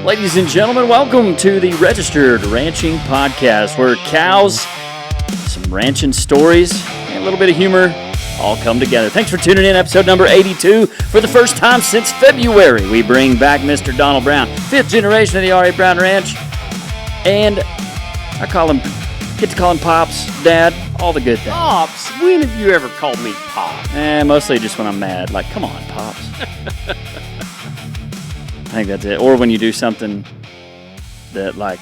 Ladies and gentlemen, welcome to the Registered Ranching Podcast, where cows, some ranching stories, and a little bit of humor all come together. Thanks for tuning in, episode number 82. For the first time since February, we bring back Mr. Donnell Brown, fifth generation of the R.A. Brown Ranch, and I get to call him Pops, Dad, all the good things. Pops? When have you ever called me Pops? Mostly just when I'm mad. Like, come on, Pops. I think that's it. Or when you do something that like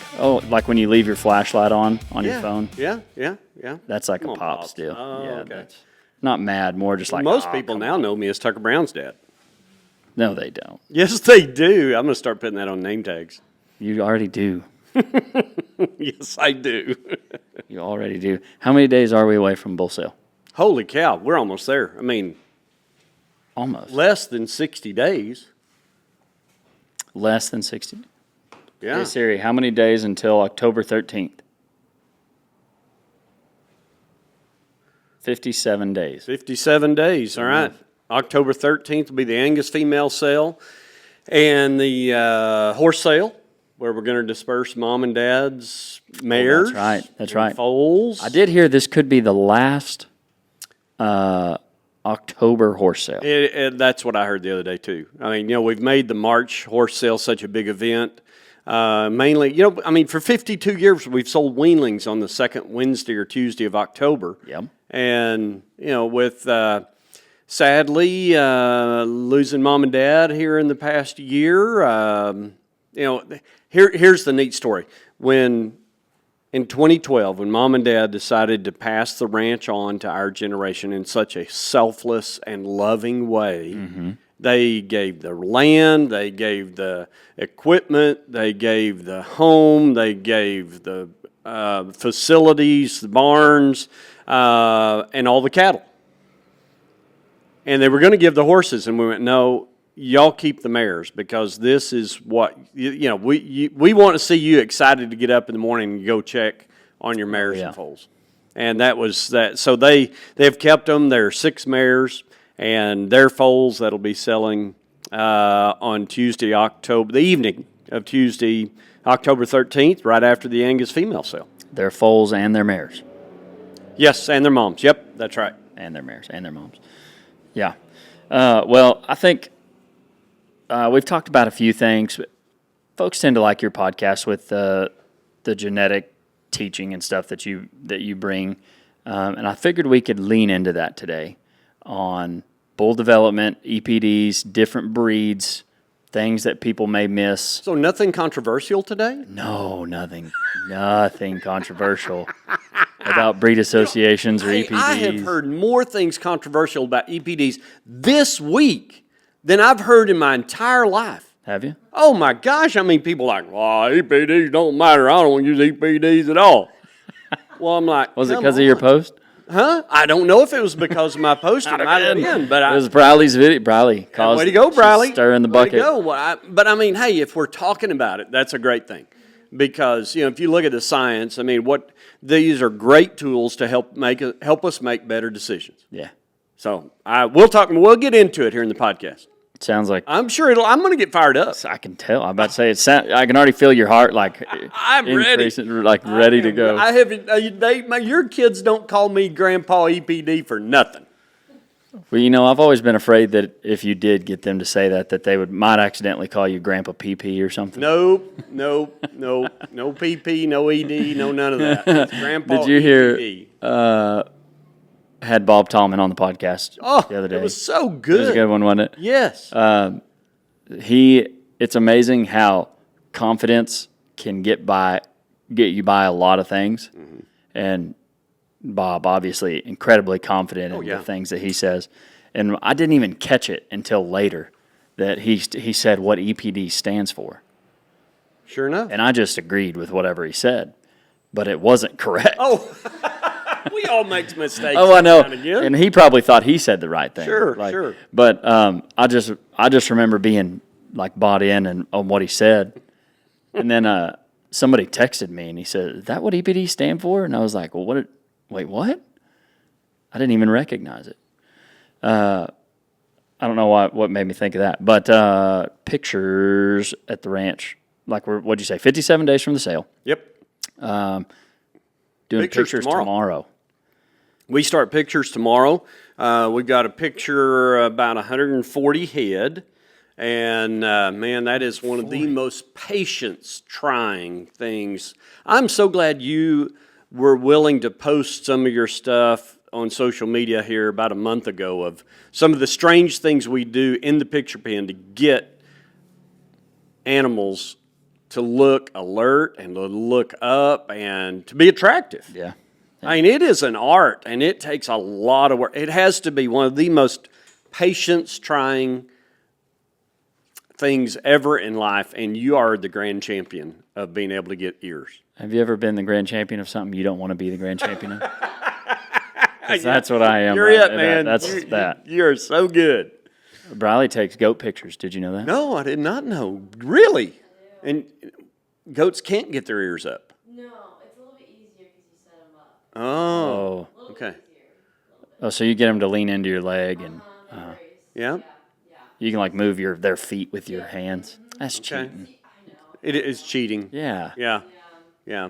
when you leave your flashlight on your phone. Yeah. That's like Come a on, Pops deal. Oh, yeah, okay. that's not mad, more just like Most people now know me as Tucker Brown's dad. No, they don't. Yes, they do. I'm going to start putting that on name tags. You already do. Yes, I do. You already do. How many days are we away from bull sale? Holy cow, we're almost there. I mean, Almost. less than 60 days. Less than 60. Yeah. Hey, Siri, how many days until October 13th? 57 days. 57 days, all right. October 13th will be the Angus female sale and the horse sale, where we're going to disperse mom and dad's mares. That's right. Foals. I did hear this could be the last October horse sale. That's what I heard the other day, too. I mean, we've made the March horse sale such a big event. Mainly, for 52 years, we've sold weanlings on the second Wednesday or Tuesday of October. Yep. And, with sadly losing mom and dad here in the past year, here's the neat story. In 2012, when mom and dad decided to pass the ranch on to our generation in such a selfless and loving way, they gave the land, they gave the equipment, they gave the home, they gave the facilities, the barns, and all the cattle. And they were going to give the horses, and we went, no, y'all keep the mares, because this is what, we want to see you excited to get up in the morning and go check on your mares and foals. And that was that. So they've kept them. There are 6 mares and their foals that'll be selling on Tuesday, the evening of Tuesday, October 13th, right after the Angus female sale. Their foals and their mares. Yes, and their moms. Yep, that's right. And their mares and their moms. Yeah. Well, I think we've talked about a few things. Folks tend to like your podcast with the genetic teaching and stuff that you bring, and I figured we could lean into that today on bull development, EPDs, different breeds, things that people may miss. So nothing controversial today? No, nothing controversial about breed associations or EPDs. I have heard more things controversial about EPDs this week than I've heard in my entire life. Have you? Oh my gosh, people like, well, EPDs don't matter. I don't use EPDs at all. Well, I'm like, was it because of your post? Huh? I don't know if it was because of my post. It might have been, but it was Briley's video. Briley caused way to go, Briley. Stir in the bucket. Way to go. Well, hey, if we're talking about it, that's a great thing, because if you look at the science, these are great tools to help us make better decisions. Yeah. So we'll get into it here in the podcast. Sounds like I'm sure I'm going to get fired up. I can tell. I'm about to say I can already feel your heart I'm ready, ready to go. I have your kids don't call me Grandpa EPD for nothing. Well, I've always been afraid that if you did get them to say that they might accidentally call you Grandpa PP or something. Nope, no PP, no ED, no none of that. It's Grandpa. Did you EPD. hear? Had Bob Tallman on the podcast the other day. It was so good. It was a good one, wasn't it? Yes. It's amazing how confidence can get you by a lot of things. Mm-hmm. And Bob, obviously, incredibly confident in the things that he says. And I didn't even catch it until later that he said what EPD stands for. Sure enough. And I just agreed with whatever he said, but it wasn't correct. Oh, we all make mistakes. Oh, I know. And he probably thought he said the right thing. Sure. But I just remember being bought in on what he said. And then somebody texted me and he said, "Is that what EPD stand for?" And I was like, "Well, wait, what?" I didn't even recognize it. I don't know what made me think of that. But pictures at the ranch like what'd you say, 57 days from the sale. Yep. Doing pictures tomorrow. We start pictures tomorrow. We've got a picture about 140 head. And, man, that is one of the most patience-trying things. I'm so glad you were willing to post some of your stuff on social media here about a month ago of some of the strange things we do in the picture pen to get animals to look alert and to look up and to be attractive. Yeah. I mean, it is an art, and it takes a lot of work. It has to be one of the most patience-trying things ever in life, and you are the grand champion of being able to get ears. Have you ever been the grand champion of something you don't want to be the grand champion of? 'Cause that's what I am. You're right? it, man. That's that. You're so good. Briley takes goat pictures. Did you know that? No, I did not know. Really? And goats can't get their ears up. No, it's a little bit easier because you set them up. Oh, A little okay. bit easier. Oh, so you get them to lean into your leg and No worries. Yeah? Yeah. you can like move their feet with your hands. That's Okay. cheating. I know. It is cheating. Yeah. Yeah. Yeah.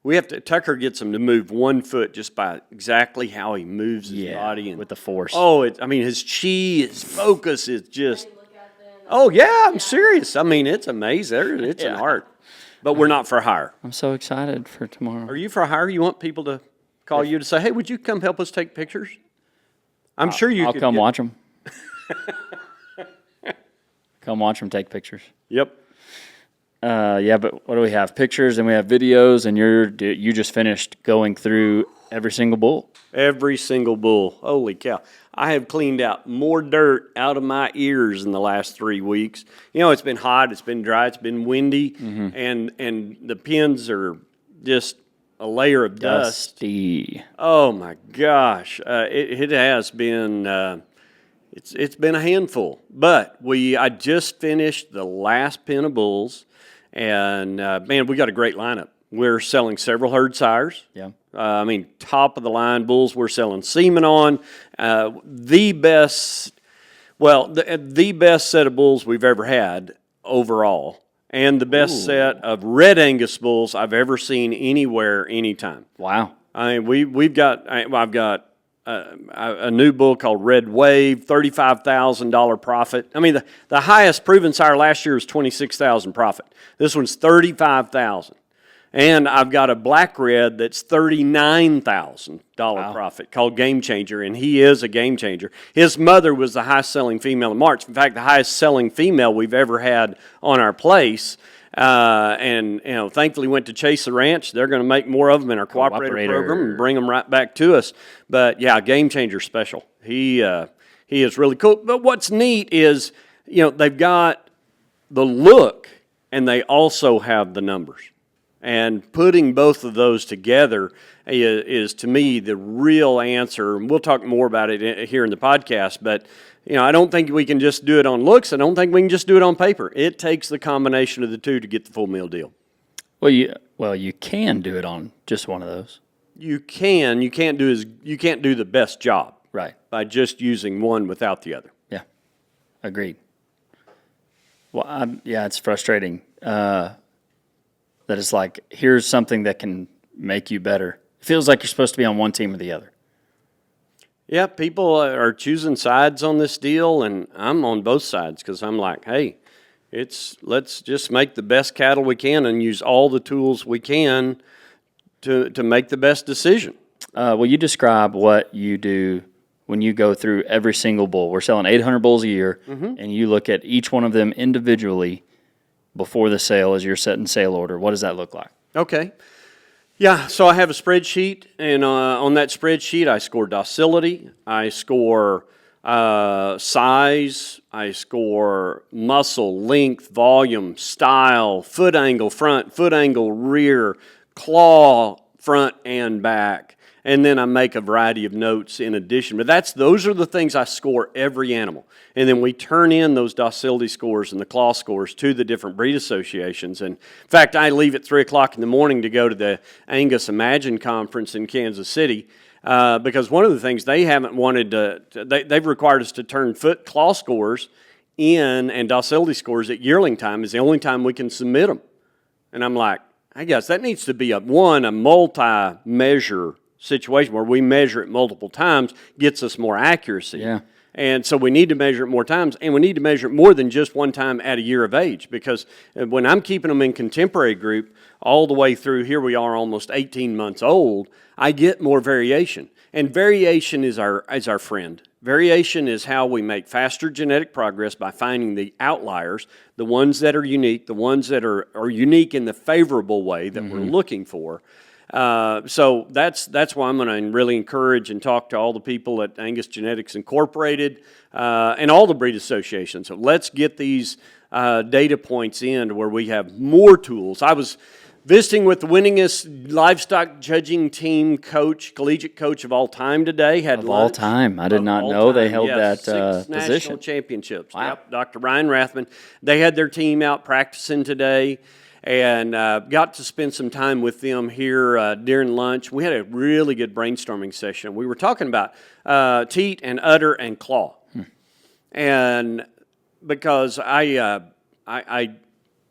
We have to, Tucker gets him to move one foot just by exactly how he moves his body. And, with the force. oh, I mean, his chi, his focus is just, Look at them. oh, yeah, I'm serious. I mean, it's amazing. It's an Yeah. art. But we're not for hire. I'm so excited for tomorrow. Are you for hire? You want people to call you to say, hey, would you come help us take pictures? I'm sure you I'll could come get- watch them. Come watch them take pictures. Yep. Yeah, but what do we have? Pictures and we have videos, and you just finished going through every single bull. Every single bull. Holy cow. I have cleaned out more dirt out of my ears in the last 3 weeks. You know, it's been hot, it's been dry, it's been windy, and the pins are just a layer of dust. Dusty. Oh my gosh. It has been it's been a handful. But I just finished the last pen of bulls, and man, we got a great lineup. We're selling several herd sires. Yeah. I mean, top of the line bulls we're selling semen on. The best set of bulls we've ever had overall, and the best set of red Angus bulls I've ever seen anywhere, anytime. Wow. I mean, I've got a new bull called Red Wave, $35,000 profit. I mean, the highest proven sire last year was $26,000 profit. This one's $35,000. And I've got a black red that's $39,000 profit called Game Changer, and he is a game changer. His mother was the highest selling female in March. In fact, the highest selling female we've ever had on our place. And you know, thankfully went to Chase the Ranch. They're going to make more of them in our cooperator program and bring them right back to us. But yeah, Game Changer special. He is really cool. But what's neat is, you know, they've got the look and they also have the numbers. And putting both of those together is to me the real answer. And we'll talk more about it here in the podcast. But you know, I don't think we can just do it on looks. I don't think we can just do it on paper. It takes the combination of the two to get the full meal deal. Well, you can do it on just one of those. You can. You can't do the best job. Right. By just using one without the other. Yeah. Agreed. Well, it's frustrating that it's like, here's something that can make you better. It feels like you're supposed to be on one team or the other. Yeah, people are choosing sides on this deal, and I'm on both sides because I'm like, hey, let's just make the best cattle we can and use all the tools we can to make the best decision. Will you describe what you do when you go through every single bull? We're selling 800 bulls a year, and you look at each one of them individually before the sale as you're setting sale order. What does that look like? Okay. Yeah, so I have a spreadsheet, and on that spreadsheet, I score docility, I score size, I score muscle, length, volume, style, foot angle front, foot angle rear, claw front and back, and then I make a variety of notes in addition. But those are the things I score every animal. And then we turn in those docility scores and the claw scores to the different breed associations. And in fact, I leave at 3 o'clock in the morning to go to the Angus Imagine conference in Kansas City because one of the things they haven't wanted they've required us to turn foot claw scores in and docility scores at yearling time is the only time we can submit them. And I'm like, I guess that needs to be a multi-measure situation where we measure it multiple times, gets us more accuracy. Yeah. And so we need to measure it more times, and we need to measure it more than just one time at a year of age, because when I'm keeping them in contemporary group all the way through, here we are almost 18 months old, I get more variation. And variation is our friend. Variation is how we make faster genetic progress by finding the outliers, the ones that are unique, the ones that are unique in the favorable way that we're looking for. So that's why I'm going to really encourage and talk to all the people at Angus Genetics Incorporated and all the breed associations. So let's get these data points in to where we have more tools. I was visiting with the winningest livestock judging team coach, collegiate coach of all time today. Of all time. I did not know they held that 6 national position. championships. Wow. Yep, Dr. Ryan Rathman. They had their team out practicing today, and got to spend some time with them here during lunch. We had a really good brainstorming session. We were talking about teat and udder and claw. And because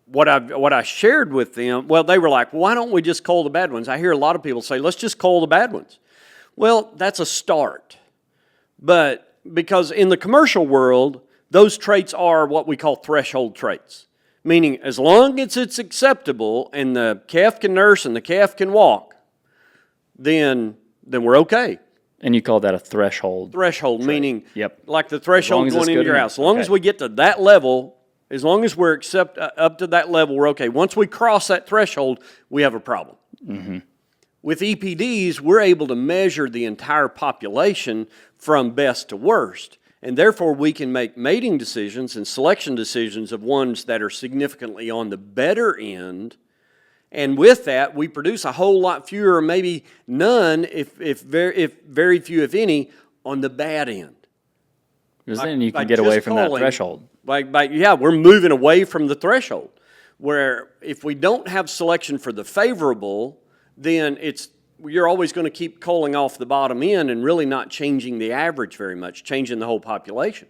what I shared with them, well, they were like, well, why don't we just cull the bad ones? I hear a lot of people say, let's just cull the bad ones. Well, that's a start. But because in the commercial world, those traits are what we call threshold traits. Meaning, as long as it's acceptable and the calf can nurse and the calf can walk, then we're okay. And you call that a threshold? Threshold, trait. Meaning, Yep. like the threshold going into your house. As long as we get to that level, as long as we're up to that level, we're okay. Once we cross that threshold, we have a problem. With EPDs, we're able to measure the entire population from best to worst. And therefore, we can make mating decisions and selection decisions of ones that are significantly on the better end. And with that, we produce a whole lot fewer, maybe none, if very few, if any, on the bad end. Because then you can get away from that threshold. We're moving away from the threshold. Where if we don't have selection for the favorable, then you're always going to keep culling off the bottom end and really not changing the average very much, changing the whole population.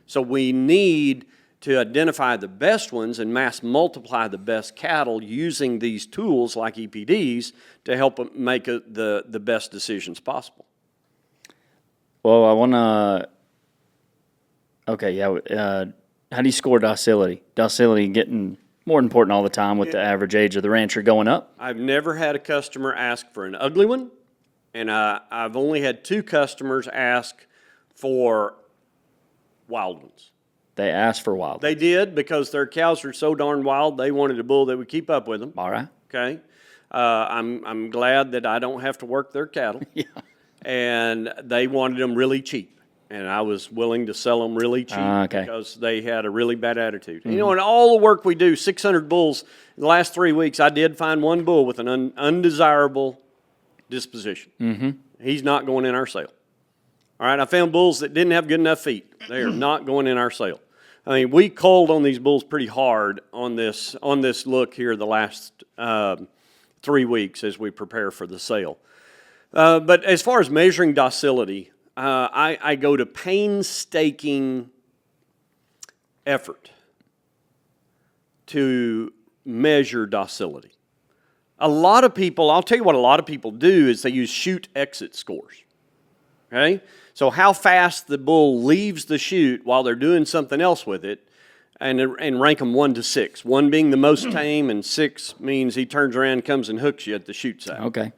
So we need to identify the best ones and mass multiply the best cattle using these tools like EPDs to help make the best decisions possible. Well, I want to... Okay, yeah. How do you score docility? Docility getting more important all the time with the average age of the rancher going up. I've never had a customer ask for an ugly one, and I've only had 2 customers ask for wild ones. They asked for wild. They did, because their cows are so darn wild, they wanted a bull that would keep up with them. All right. Okay. I'm glad that I don't have to work their cattle. Yeah. And they wanted them really cheap. And I was willing to sell them really cheap because they had a really bad attitude. You know, in all the work we do, 600 bulls, in the last 3 weeks, I did find one bull with an undesirable disposition. He's not going in our sale. All right, I found bulls that didn't have good enough feet. They are not going in our sale. I mean, we culled on these bulls pretty hard on this look here the last 3 weeks as we prepare for the sale. But as far as measuring docility, I go to painstaking effort to measure docility. A lot of people, I'll tell you what a lot of people do is they use chute-exit scores. Okay? So how fast the bull leaves the chute while they're doing something else with it, and rank them 1 to 6. 1 being the most tame, and 6 means he turns around and comes and hooks you at the chute side. Okay.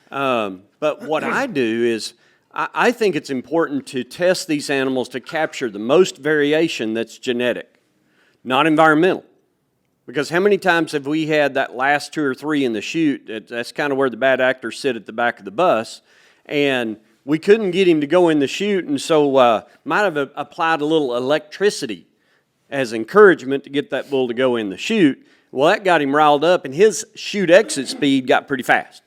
But what I do is I think it's important to test these animals to capture the most variation that's genetic, not environmental. Because how many times have we had that last 2 or 3 in the chute? That's kind of where the bad actors sit at the back of the bus. And we couldn't get him to go in the chute, and so might have applied a little electricity as encouragement to get that bull to go in the chute. Well, that got him riled up, and his chute exit speed got pretty fast.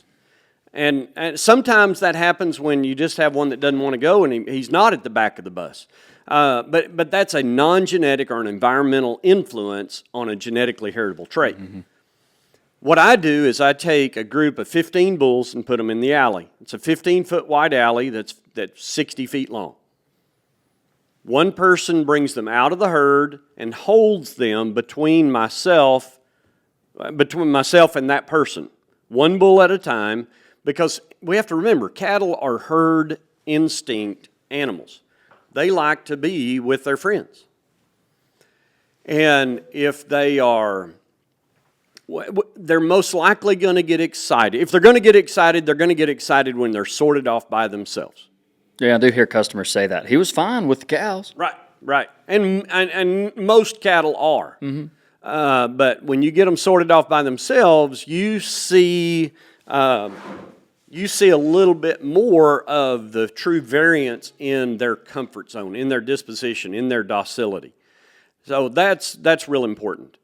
And sometimes that happens when you just have one that doesn't want to go, and he's not at the back of the bus. But that's a non-genetic or an environmental influence on a genetically heritable trait. What I do is I take a group of 15 bulls and put them in the alley. It's a 15-foot wide alley that's 60 feet long. One person brings them out of the herd and holds them between myself and that person, one bull at a time, because we have to remember, cattle are herd instinct animals. They like to be with their friends. And if they are, they're most likely going to get excited. If they're going to get excited, they're going to get excited when they're sorted off by themselves. Yeah, I do hear customers say that. He was fine with the cows. Right. And most cattle are. Mm-hmm. But when you get them sorted off by themselves, you see a little bit more of the true variance in their comfort zone, in their disposition, in their docility. So that's real important.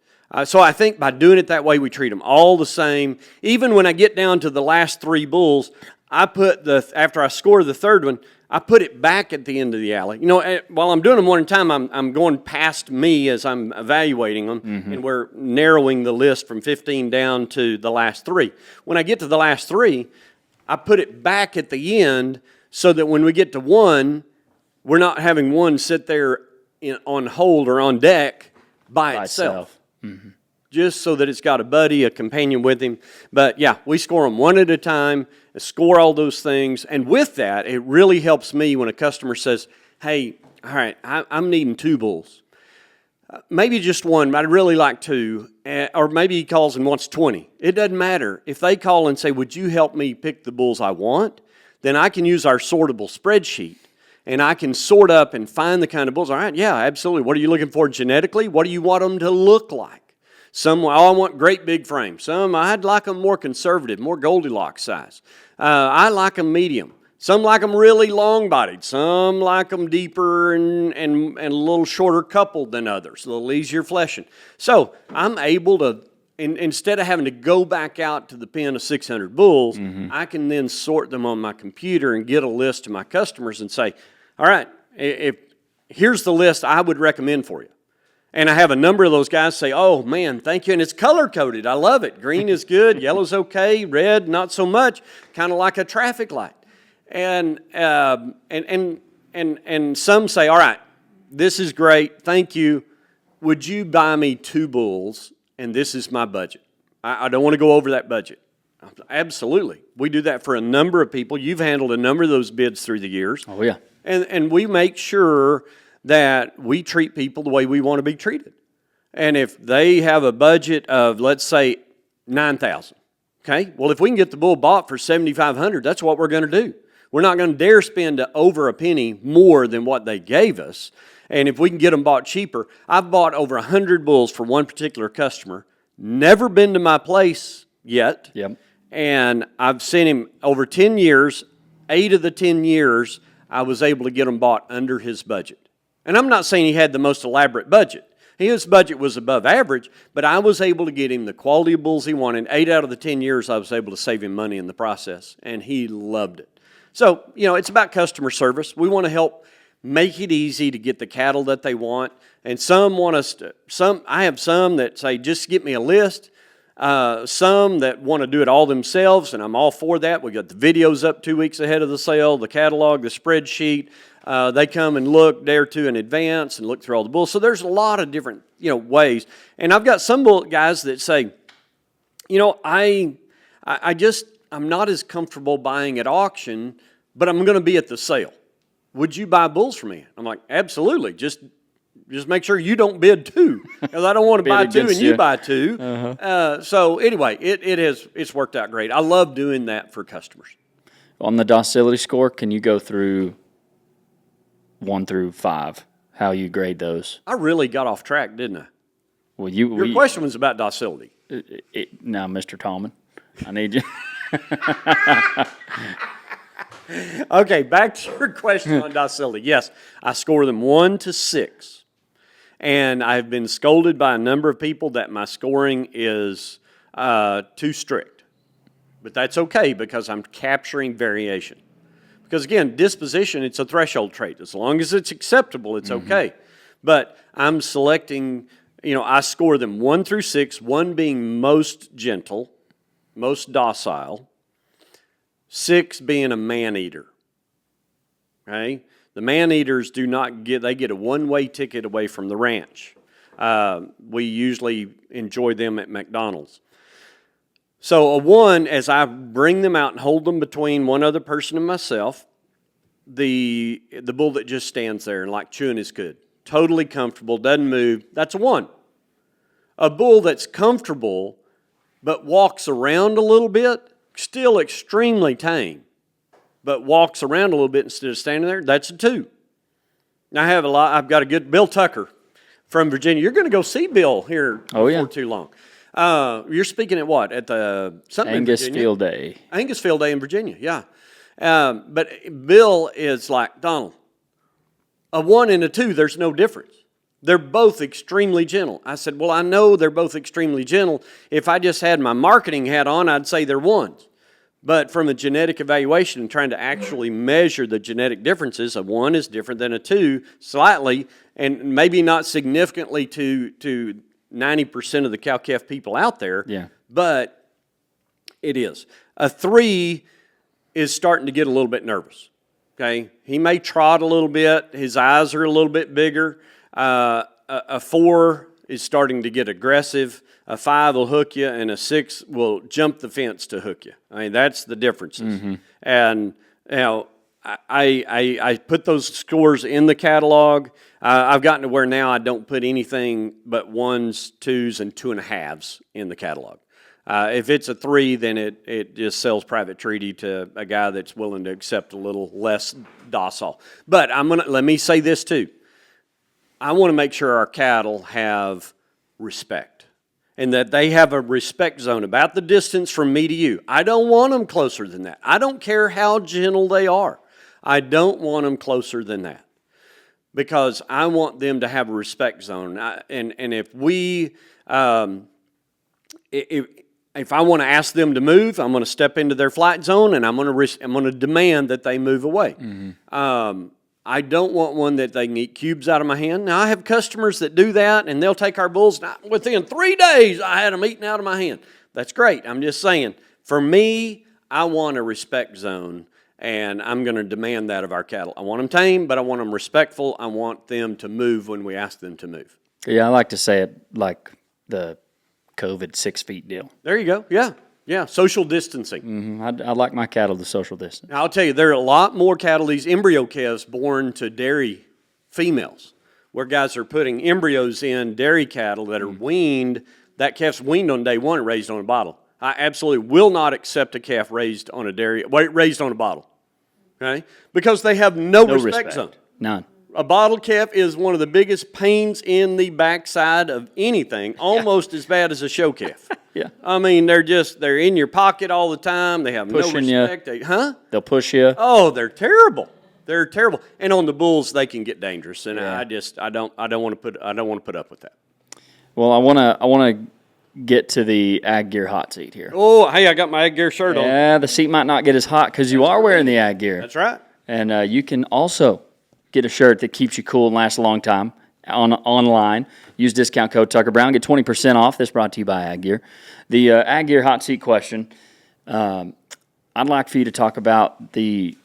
So I think by doing it that way, we treat them all the same. Even when I get down to the last 3 bulls, after I score the third one, I put it back at the end of the alley. You know, while I'm doing them one at a time, I'm going past me as I'm evaluating them, and we're narrowing the list from 15 down to the last 3. When I get to the last 3, I put it back at the end so that when we get to 1, we're not having 1 sit there on hold or on deck by itself. Mm-hmm. Just so that it's got a buddy, a companion with him. But yeah, we score them 1 at a time, score all those things. And with that, it really helps me when a customer says, hey, all right, I'm needing 2 bulls. Maybe just 1, but I'd really like 2. Or maybe he calls and wants 20. It doesn't matter. If they call and say, would you help me pick the bulls I want? Then I can use our sortable spreadsheet. And I can sort up and find the kind of bulls. All right, yeah, absolutely. What are you looking for genetically? What do you want them to look like? Some, I want great big frames. Some, I'd like them more conservative, more Goldilocks size. I like them medium. Some like them really long-bodied. Some like them deeper and a little shorter coupled than others, a little easier fleshing. So I'm able to, instead of having to go back out to the pen of 600 bulls, I can then sort them on my computer and get a list to my customers and say, all right, here's the list I would recommend for you. And I have a number of those guys say, oh, man, thank you. And it's color-coded. I love it. Green is good. Yellow's okay. Red, not so much. Kind of like a traffic light. And some say, all right, this is great. Thank you. Would you buy me 2 bulls? And this is my budget. I don't want to go over that budget. Absolutely. We do that for a number of people. You've handled a number of those bids through the years. Oh, yeah. And we make sure that we treat people the way we want to be treated. And if they have a budget of, let's say, $9,000, okay? Well, if we can get the bull bought for $7,500, that's what we're going to do. We're not going to dare spend over a penny more than what they gave us. And if we can get them bought cheaper, I've bought over 100 bulls for one particular customer, never been to my place yet. Yep. And I've seen him over 10 years, 8 of the 10 years, I was able to get them bought under his budget. And I'm not saying he had the most elaborate budget. His budget was above average, but I was able to get him the quality of bulls he wanted. 8 out of the 10 years, I was able to save him money in the process, and he loved it. So, it's about customer service. We want to help make it easy to get the cattle that they want. And some want us to, I have some that say, just get me a list. Some that want to do it all themselves, and I'm all for that. We got the videos up 2 weeks ahead of the sale, the catalog, the spreadsheet. They come and look day or two in advance and look through all the bulls. So there's a lot of different, ways. And I've got some bull guys that say, I'm not as comfortable buying at auction, but I'm going to be at the sale. Would you buy bulls for me? I'm like, absolutely. Just make sure you don't bid 2, because I don't want to buy 2 and you buy 2. Uh-huh. So anyway, it's worked out great. I love doing that for customers. On the docility score, can you go through 1 through 5, how you grade those? I really got off track, didn't I? Well, your question was about docility. Now, Mr. Tallman, I need you. Okay, back to your question on docility. Yes, I score them 1 to 6. And I've been scolded by a number of people that my scoring is too strict. But that's okay, because I'm capturing variation. Because again, disposition, it's a threshold trait. As long as it's acceptable, it's okay. But I'm selecting, I score them 1 through 6, 1 being most gentle, most docile, 6 being a man-eater. Okay? The man-eaters do not get, they get a one-way ticket away from the ranch. We usually enjoy them at McDonald's. So a 1, as I bring them out and hold them between one other person and myself, the bull that just stands there and like chewing his cud, totally comfortable, doesn't move, that's a 1. A bull that's comfortable but walks around a little bit, still extremely tame, but walks around a little bit instead of standing there, that's a 2. Now I've got a good Bill Tucker from Virginia. You're going to go see Bill here before too long. You're speaking at what? At the something Angus in Virginia? Field Day. Angus Field Day in Virginia, yeah. But Bill is like, Donald, a 1 and a 2, there's no difference. They're both extremely gentle. I said, well, I know they're both extremely gentle. If I just had my marketing hat on, I'd say they're 1s. But from a genetic evaluation and trying to actually measure the genetic differences, a 1 is different than a 2 slightly, and maybe not significantly to 90% of the cow-calf people out there, but it is. A 3 is starting to get a little bit nervous, okay? He may trot a little bit. His eyes are a little bit bigger. A 4 is starting to get aggressive. A 5 will hook you, and a 6 will jump the fence to hook you. I mean, that's the differences. Mm-hmm. And, you know, I put those scores in the catalog. I've gotten to where now I don't put anything but 1s, 2s, and 2.5s in the catalog. If it's a 3, then it just sells private treaty to a guy that's willing to accept a little less docile. But let me say this too. I want to make sure our cattle have respect, and that they have a respect zone about the distance from me to you. I don't want them closer than that. I don't care how gentle they are. I don't want them closer than that, because I want them to have a respect zone. And if we, if I want to ask them to move, I'm going to step into their flight zone, and I'm going to demand that they move away. Mm-hmm. I don't want one that they can eat cubes out of my hand. Now, I have customers that do that, and they'll take our bulls. Within 3 days, I had them eaten out of my hand. That's great. I'm just saying, for me, I want a respect zone, and I'm going to demand that of our cattle. I want them tame, but I want them respectful. I want them to move when we ask them to move. Yeah, I like to say it like the COVID 6 feet deal. There you go. Yeah, social distancing. Mm-hmm. I like my cattle to social distance. Now, I'll tell you, there are a lot more cattle, these embryo calves born to dairy females, where guys are putting embryos in dairy cattle that are weaned. That calf's weaned on day 1 and raised on a bottle. I absolutely will not accept a calf raised on a bottle, okay? Because they have no respect zone. None. A bottle calf is one of the biggest pains in the backside of anything, almost as bad as a show calf. Yeah. I mean, they're in your pocket all the time. They have Pushing no respect. They'll push you. Oh, they're terrible. They're terrible. And on the bulls, they can get dangerous. And I don't want to put up with that. Well, I want to get to the Ag Gear hot seat here. Oh, hey, I got my Ag Gear shirt on. Yeah, the seat might not get as hot because you are wearing the Ag Gear. That's right. And you can also get a shirt that keeps you cool and lasts a long time online. Use discount code Tucker Brown. Get 20% off. This brought to you by Ag Gear. The Ag Gear hot seat question, I'd like for you to talk about the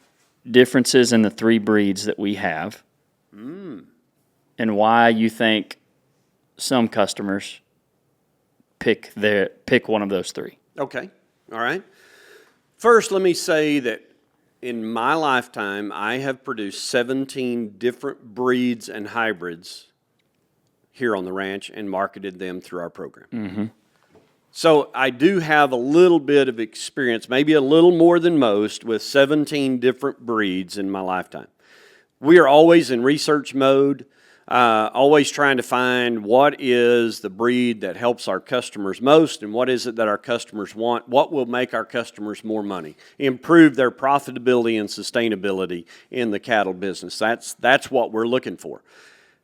differences in the 3 breeds that we have and why you think some customers pick one of those 3. Okay. All right. First, let me say that in my lifetime, I have produced 17 different breeds and hybrids here on the ranch and marketed them through our program. Mm-hmm. So I do have a little bit of experience, maybe a little more than most, with 17 different breeds in my lifetime. We are always in research mode, always trying to find what is the breed that helps our customers most and what is it that our customers want, what will make our customers more money, improve their profitability and sustainability in the cattle business. That's what we're looking for.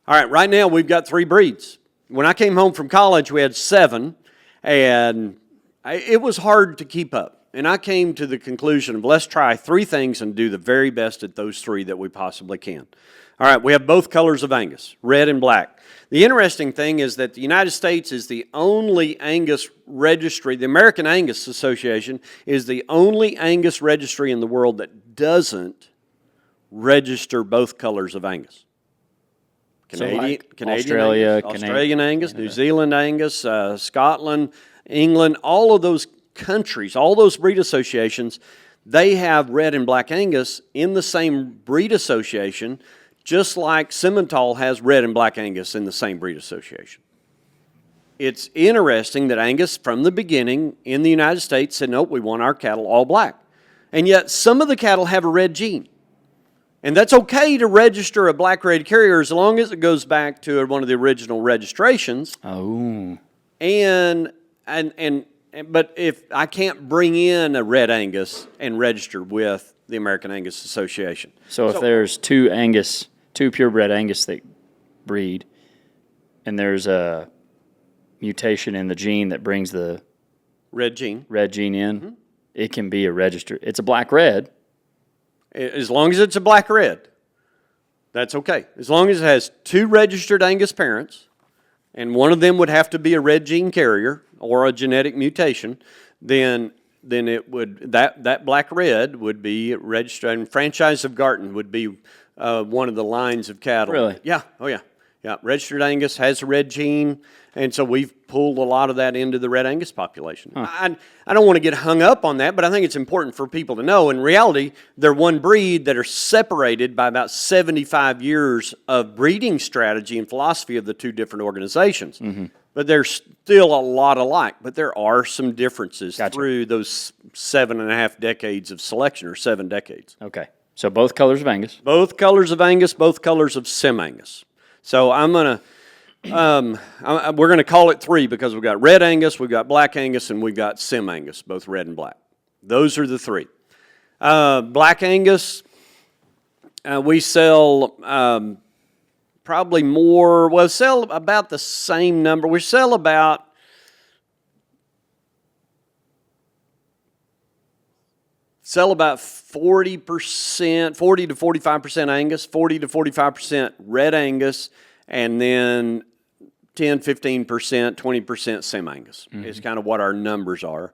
All right, right now we've got 3 breeds. When I came home from college, we had 7, and it was hard to keep up. And I came to the conclusion of let's try 3 things and do the very best at those 3 that we possibly can. All right, we have both colors of Angus, red and black. The interesting thing is that the United States is the only Angus registry, the American Angus Association is the only Angus registry in the world that doesn't register both colors of Angus. Canadian, Australia, Angus, Australian Angus, New Zealand Angus, Scotland, England, all of those countries, all those breed associations, they have red and black Angus in the same breed association, just like Simmental has red and black Angus in the same breed association. It's interesting that Angus, from the beginning in the United States, said, nope, we want our cattle all black. And yet some of the cattle have a red gene. And that's okay to register a black red carrier as long as it goes back to one of the original registrations. Oh. But if I can't bring in a red Angus and register with the American Angus Association. So if there's two purebred Angus that breed, and there's a mutation in the gene that brings the red gene in, it can be a registered. It's a black red. As long as it's a black red, that's okay. As long as it has two registered Angus parents, and one of them would have to be a red gene carrier or a genetic mutation, then it would that black red would be registered. And Franchise of Garton would be one of the lines of cattle. Really? Yeah. Oh yeah. Yeah. Registered Angus has a red gene, and so we've pulled a lot of that into the red Angus population. I don't want to get hung up on that, but I think it's important for people to know. In reality, they're one breed that are separated by about 75 years of breeding strategy and philosophy of the two different organizations. But they're still a lot alike, but there are some differences through those 7.5 decades of selection, or 7 decades. Okay. So both colors of Angus. Both colors of Angus, both colors of SimAngus. So we're going to call it 3 because we've got red Angus, we've got black Angus, and we've got SimAngus, both red and black. Those are the 3. Black Angus, we sell probably more, well, sell about the same number. We sell about 40%, 40 to 45% Angus, 40 to 45% red Angus, and then 10, 15%, 20% SimAngus is kind of what our numbers are.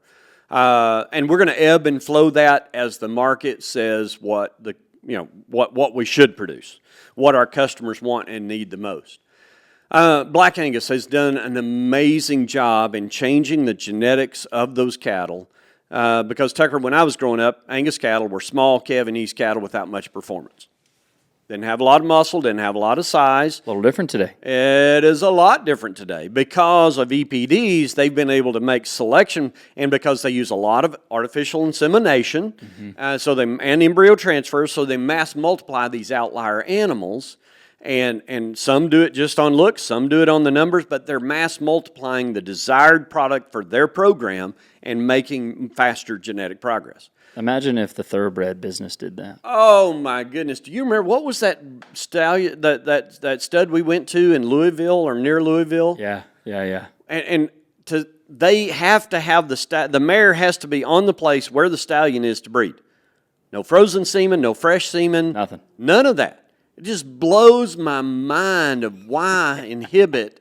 And we're going to ebb and flow that as the market says what we should produce, what our customers want and need the most. Black Angus has done an amazing job in changing the genetics of those cattle. Because, Tucker, when I was growing up, Angus cattle were small Cavanese cattle without much performance. Didn't have a lot of muscle, didn't have a lot of size. A little different today. It is a lot different today. Because of EPDs, they've been able to make selection, and because they use a lot of artificial insemination and embryo transfer, so they mass multiply these outlier animals. And some do it just on looks, some do it on the numbers, but they're mass multiplying the desired product for their program and making faster genetic progress. Imagine if the thoroughbred business did that. Oh my goodness! Do you remember what was that stallion, that stud we went to in Louisville or near Louisville? Yeah. They have to have the mare has to be on the place where the stallion is to breed. No frozen semen, no fresh semen, Nothing. None of that. It just blows my mind of why inhibit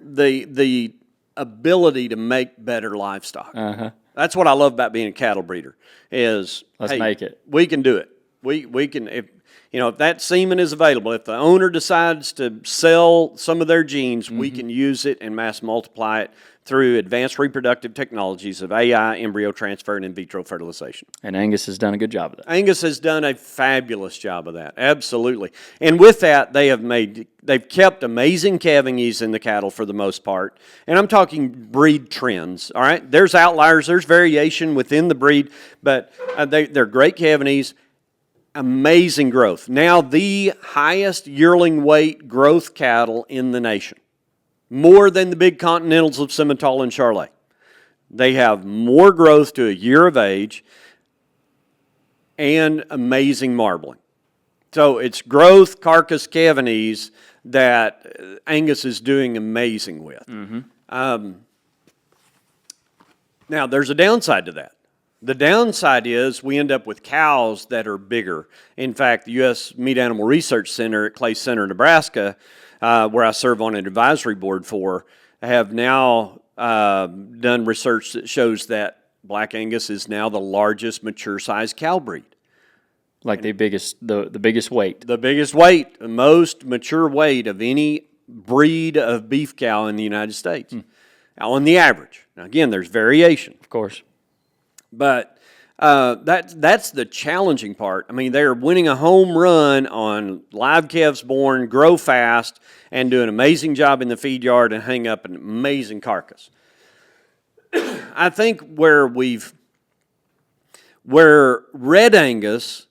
the ability to make better livestock. That's what I love about being a cattle breeder. Let's make it. We can do it. We can if that semen is available. If the owner decides to sell some of their genes, we can use it and mass multiply it through advanced reproductive technologies of AI, embryo transfer, and in vitro fertilization. And Angus has done a good job of that. Angus has done a fabulous job of that, absolutely. And with that, they've kept amazing calving in the cattle for the most part. And I'm talking breed trends, all right? There's outliers, there's variation within the breed, but they're great calving, amazing growth. Now the highest yearling weight growth cattle in the nation. More than the big continentals of Simmental and Charolais. They have more growth to a year of age and amazing marbling. So it's growth, carcass, calving that Angus is doing amazing with. Now, there's a downside to that. The downside is we end up with cows that are bigger. In fact, the U.S. Meat Animal Research Center at Clay Center, Nebraska, where I serve on an advisory board for, have now done research that shows that Black Angus is now the largest mature-sized cow breed. Like the biggest weight. The biggest weight, the most mature weight of any breed of beef cow in the United States. On the average. Now, again, there's variation. Of course. But that's the challenging part. I mean, they're winning a home run on live calves born, grow fast, and do an amazing job in the feed yard and hang up an amazing carcass. I think where Red Angus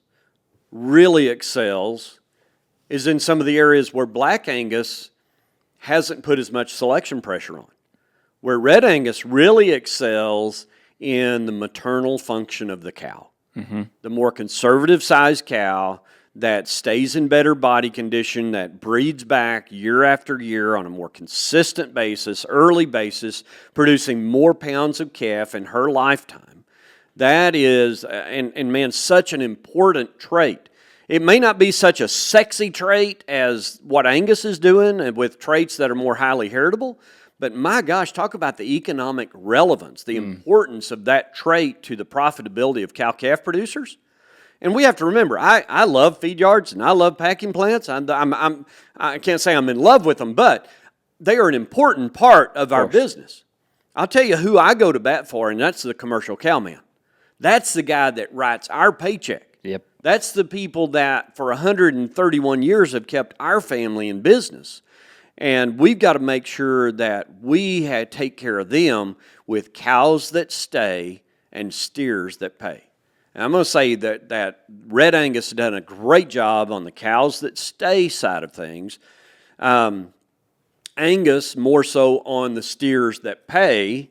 really excels is in some of the areas where Black Angus hasn't put as much selection pressure on. Where Red Angus really excels in the maternal function of the cow. The more conservative sized cow that stays in better body condition, that breeds back year after year on a more consistent basis, early basis, producing more pounds of calf in her lifetime. That is, and man, such an important trait. It may not be such a sexy trait as what Angus is doing with traits that are more highly heritable, but my gosh, talk about the economic relevance, the importance of that trait to the profitability of cow-calf producers. And we have to remember, I love feed yards and I love packing plants. I can't say I'm in love with them, but they are an important part of our business. I'll tell you who I go to bat for, and that's the commercial cowman. That's the guy that writes our paycheck. Yep. That's the people that for 131 years have kept our family in business. And we've got to make sure that we take care of them with cows that stay and steers that pay. And I'm going to say that Red Angus has done a great job on the cows that stay side of things. Angus more so on the steers that pay.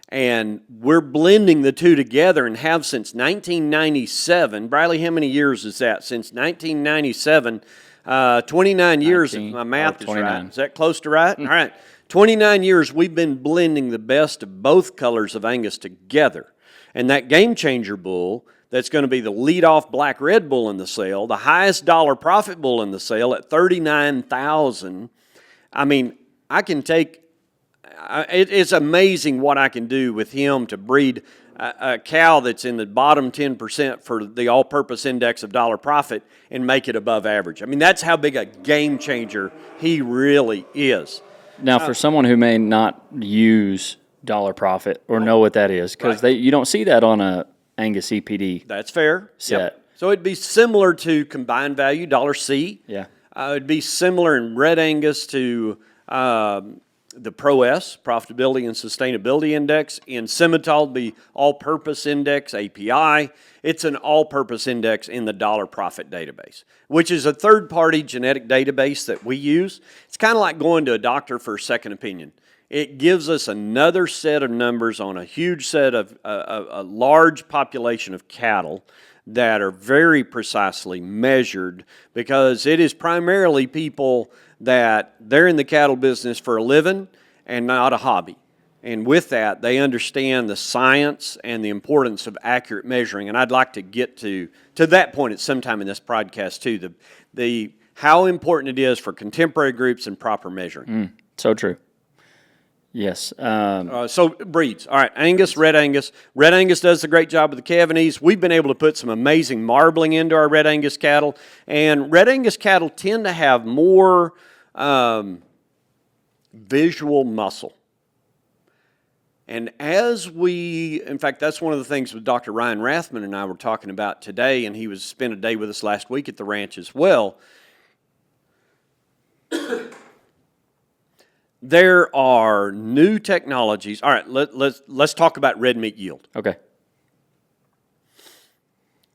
And we're blending the two together and have since 1997. Bradley, how many years is that? Since 1997, 29 years if my math is right. Is that close to right? All right. 29 years we've been blending the best of both colors of Angus together. And that Game Changer bull that's going to be the leadoff black-red bull in the sale, the highest dollar profit bull in the sale at $39,000. I mean, I can take... It's amazing what I can do with him to breed a cow that's in the bottom 10% for the all-purpose index of dollar profit and make it above average. I mean, that's how big a game changer he really is. Now, for someone who may not use dollar profit or know what that is, because you don't see that on a Angus EPD. That's fair. Set. Yep. So it'd be similar to combined value, dollar C. Yeah. It'd be similar in Red Angus to the ProS, Profitability and Sustainability Index. In Simmental, it'd be All-Purpose Index, API. It's an all-purpose index in the dollar profit database, which is a third-party genetic database that we use. It's kind of like going to a doctor for a second opinion. It gives us another set of numbers on a huge set of a large population of cattle that are very precisely measured, because it is primarily people that they're in the cattle business for a living and not a hobby. And with that, they understand the science and the importance of accurate measuring. And I'd like to get to that point at some time in this podcast too, the how important it is for contemporary groups and proper measuring. So true. Yes. So breeds. All right, Angus, Red Angus. Red Angus does a great job with the Cavanese. We've been able to put some amazing marbling into our Red Angus cattle. And Red Angus cattle tend to have more visual muscle. And in fact, that's one of the things with Dr. Ryan Rathman and I were talking about today, and he spent a day with us last week at the ranch as well. There are new technologies. All right, let's talk about red meat yield. Okay.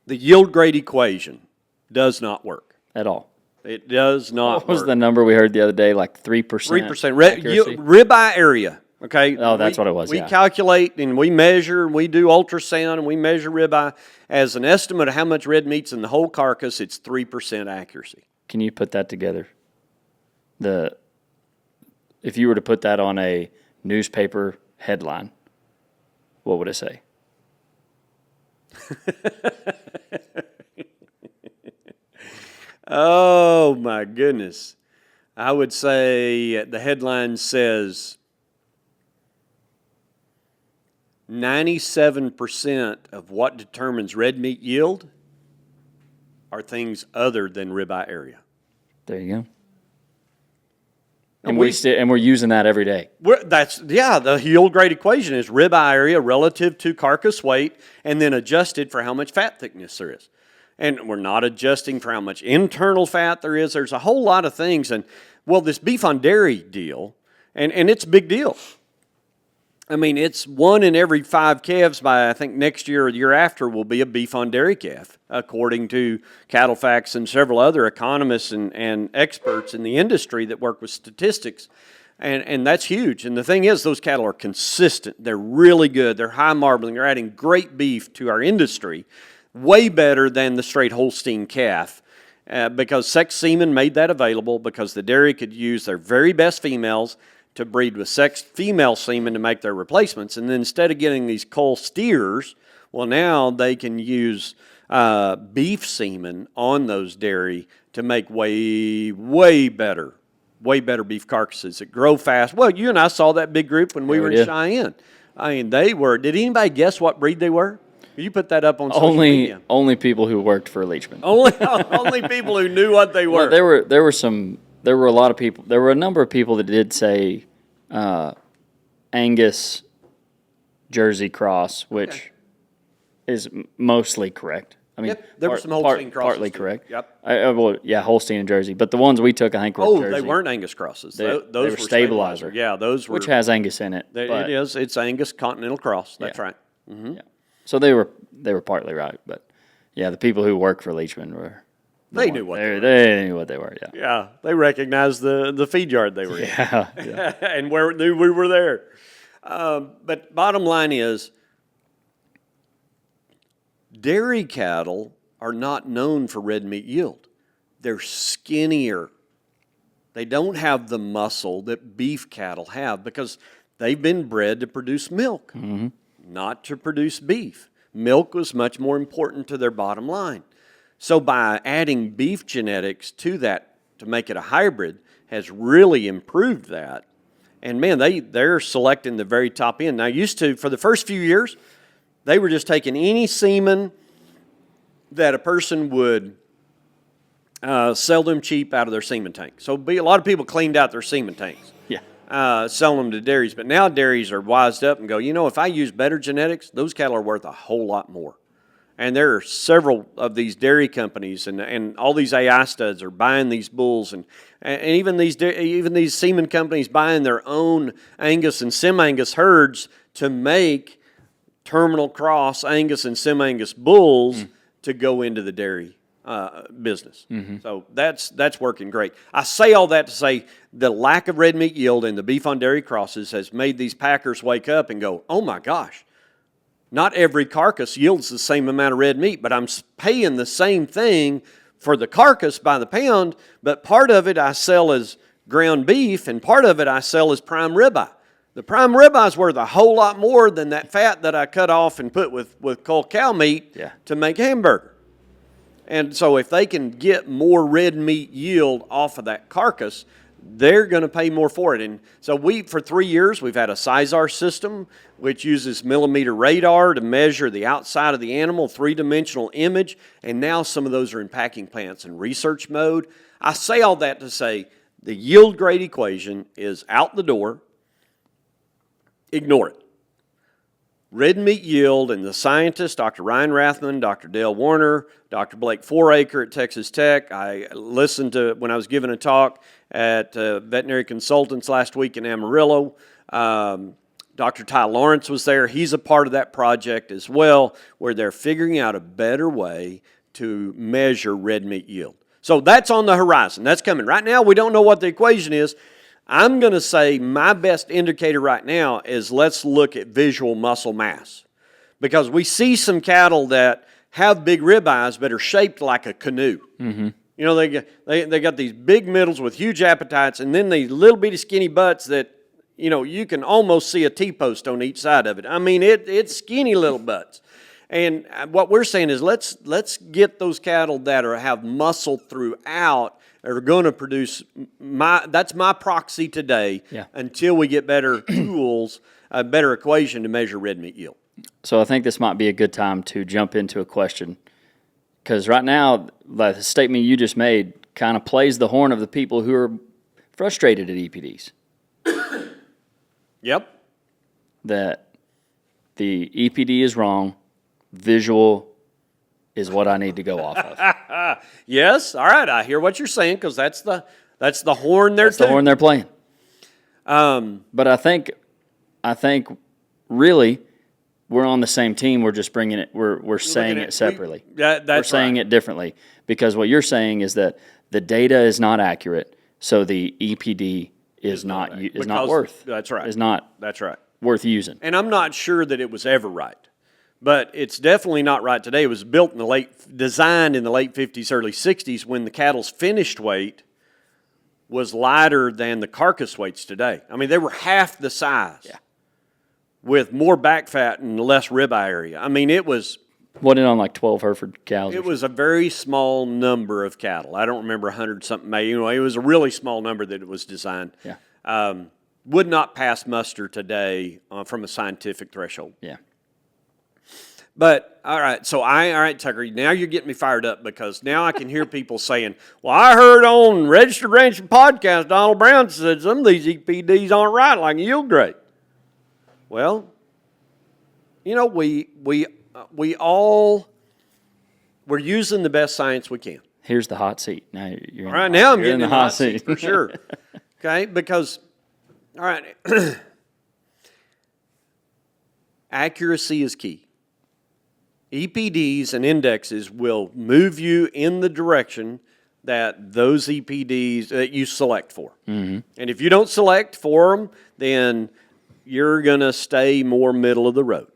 The yield grade equation does not work. At all. It does not work. What was the number we heard the other day? Like 3%? 3%. Ribeye area. Okay. Oh, that's what it was. We calculate and we measure, we do ultrasound and we measure ribeye as an estimate of how much red meat's in the whole carcass. It's 3% accuracy. Can you put that together? If you were to put that on a newspaper headline, what would it say? Oh, my goodness. I would say the headline says 97% of what determines red meat yield are things other than ribeye area. There you go. And And we're using that every day. The yield grade equation is ribeye area relative to carcass weight and then adjusted for how much fat thickness there is. And we're not adjusting for how much internal fat there is. There's a whole lot of things. And, well, this beef on dairy deal, and it's a big deal. I mean, it's 1 in every 5 calves by, I think, next year or the year after will be a beef on dairy calf, according to Cattle Facts and several other economists and experts in the industry that work with statistics. And that's huge. And the thing is, those cattle are consistent. They're really good. They're high marbling. They're adding great beef to our industry, way better than the straight Holstein calf. Because sex semen made that available because the dairy could use their very best females to breed with sex female semen to make their replacements. And then instead of getting these cull steers, well, now they can use beef semen on those dairy to make way better beef carcasses that grow fast. Well, you and I saw that big group when we were in Cheyenne. I mean, did anybody guess what breed they were? You put that up on social media. Only people who worked for Leachman. Only people who knew what they were. Well, there were a lot of people. There were a number of people that did say Angus Jersey cross, which is mostly correct. I mean, there were some Holstein crosses. Partly too. correct. Yep. Holstein and Jersey. But the ones we took, I think, were Jersey. They weren't Angus crosses. They were stabilizer. Yeah, those were. Which has Angus in it. It is. It's Angus Continental Cross. That's right. Mm-hmm. Yeah. So they were partly right, but yeah, the people who worked for Leachman were. They knew what they were. They knew what they were. Yeah. Yeah, they recognized the feed yard they were in. Yeah. And knew we were there. But bottom line is, dairy cattle are not known for red meat yield. They're skinnier. They don't have the muscle that beef cattle have because they've been bred to produce milk, not to produce beef. Milk was much more important to their bottom line. So by adding beef genetics to that to make it a hybrid has really improved that. And man, they're selecting the very top end. Now, for the first few years, they were just taking any semen that a person would sell them cheap out of their semen tank. So a lot of people cleaned out their semen tanks. Selling them to dairies. But now dairies are wised up and go, if I use better genetics, those cattle are worth a whole lot more. And there are several of these dairy companies and all these AI studs are buying these bulls and even these semen companies buying their own Angus and SimAngus herds to make terminal cross Angus and SimAngus bulls to go into the dairy business. So that's working great. I say all that to say the lack of red meat yield in the beef on dairy crosses has made these packers wake up and go, oh my gosh, not every carcass yields the same amount of red meat, but I'm paying the same thing for the carcass by the pound, but part of it I sell as ground beef and part of it I sell as prime ribeye. The prime ribeye is worth a whole lot more than that fat that I cut off and put with cull cow meat to make hamburger. And so if they can get more red meat yield off of that carcass, they're going to pay more for it. And so for 3 years, we've had a Sizar system, which uses millimeter radar to measure the outside of the animal, 3-dimensional image, and now some of those are in packing plants in research mode. I say all that to say the yield grade equation is out the door. Ignore it. Red meat yield, and the scientists, Dr. Ryan Rathman, Dr. Dale Warner, Dr. Blake Foraker at Texas Tech. I listened to when I was giving a talk at Veterinary Consultants last week in Amarillo. Dr. Ty Lawrence was there. He's a part of that project as well, where they're figuring out a better way to measure red meat yield. So that's on the horizon. That's coming. Right now, we don't know what the equation is. I'm going to say my best indicator right now is let's look at visual muscle mass. Because we see some cattle that have big ribeyes but are shaped like a canoe. They got these big middles with huge appetites and then these little bitty skinny butts that, you can almost see a T-post on each side of it. I mean, it's skinny little butts. And what we're saying is let's get those cattle that have muscle throughout are going to produce that's my proxy today until we get better tools, a better equation to measure red meat yield. So I think this might be a good time to jump into a question. Because right now, the statement you just made kind of plays the horn of the people who are frustrated at EPDs. Yep. That the EPD is wrong, visual is what I need to go off of. Yes, all right, I hear what you're saying, because that's the horn they're That's the horn they're playing. But I think really we're on the same team. We're just bringing it. We're saying it separately. We're saying it differently, because what you're saying is that the data is not accurate, so the EPD is not worth. That's right. Is not. That's right. Worth using. And I'm not sure that it was ever right, but it's definitely not right today. It was built designed in the late 50s, early 60s, when the cattle's finished weight was lighter than the carcass weights today. I mean, they were half the size. Yeah. With more back fat and less ribeye area. I mean, it was... Wasn't it on like 12 Hereford cows? It was a very small number of cattle. I don't remember 100-something. Anyway, it was a really small number that it was designed. Yeah. Would not pass muster today from a scientific threshold. Yeah. But, all right, Tucker, now you're getting me fired up, because now I can hear people saying, well, I heard on Registered Rancher Podcast, Donnell Brown said some of these EPDs aren't right, like yield grade. Well, you know, we're using the best science we can. Here's the hot seat. Now you're All right, now I'm you're getting in the hot seat for sure. Okay, because, all right, accuracy is key. EPDs and indexes will move you in the direction that those EPDs that you select for. Mm-hmm. And if you don't select for them, then you're going to stay more middle of the road.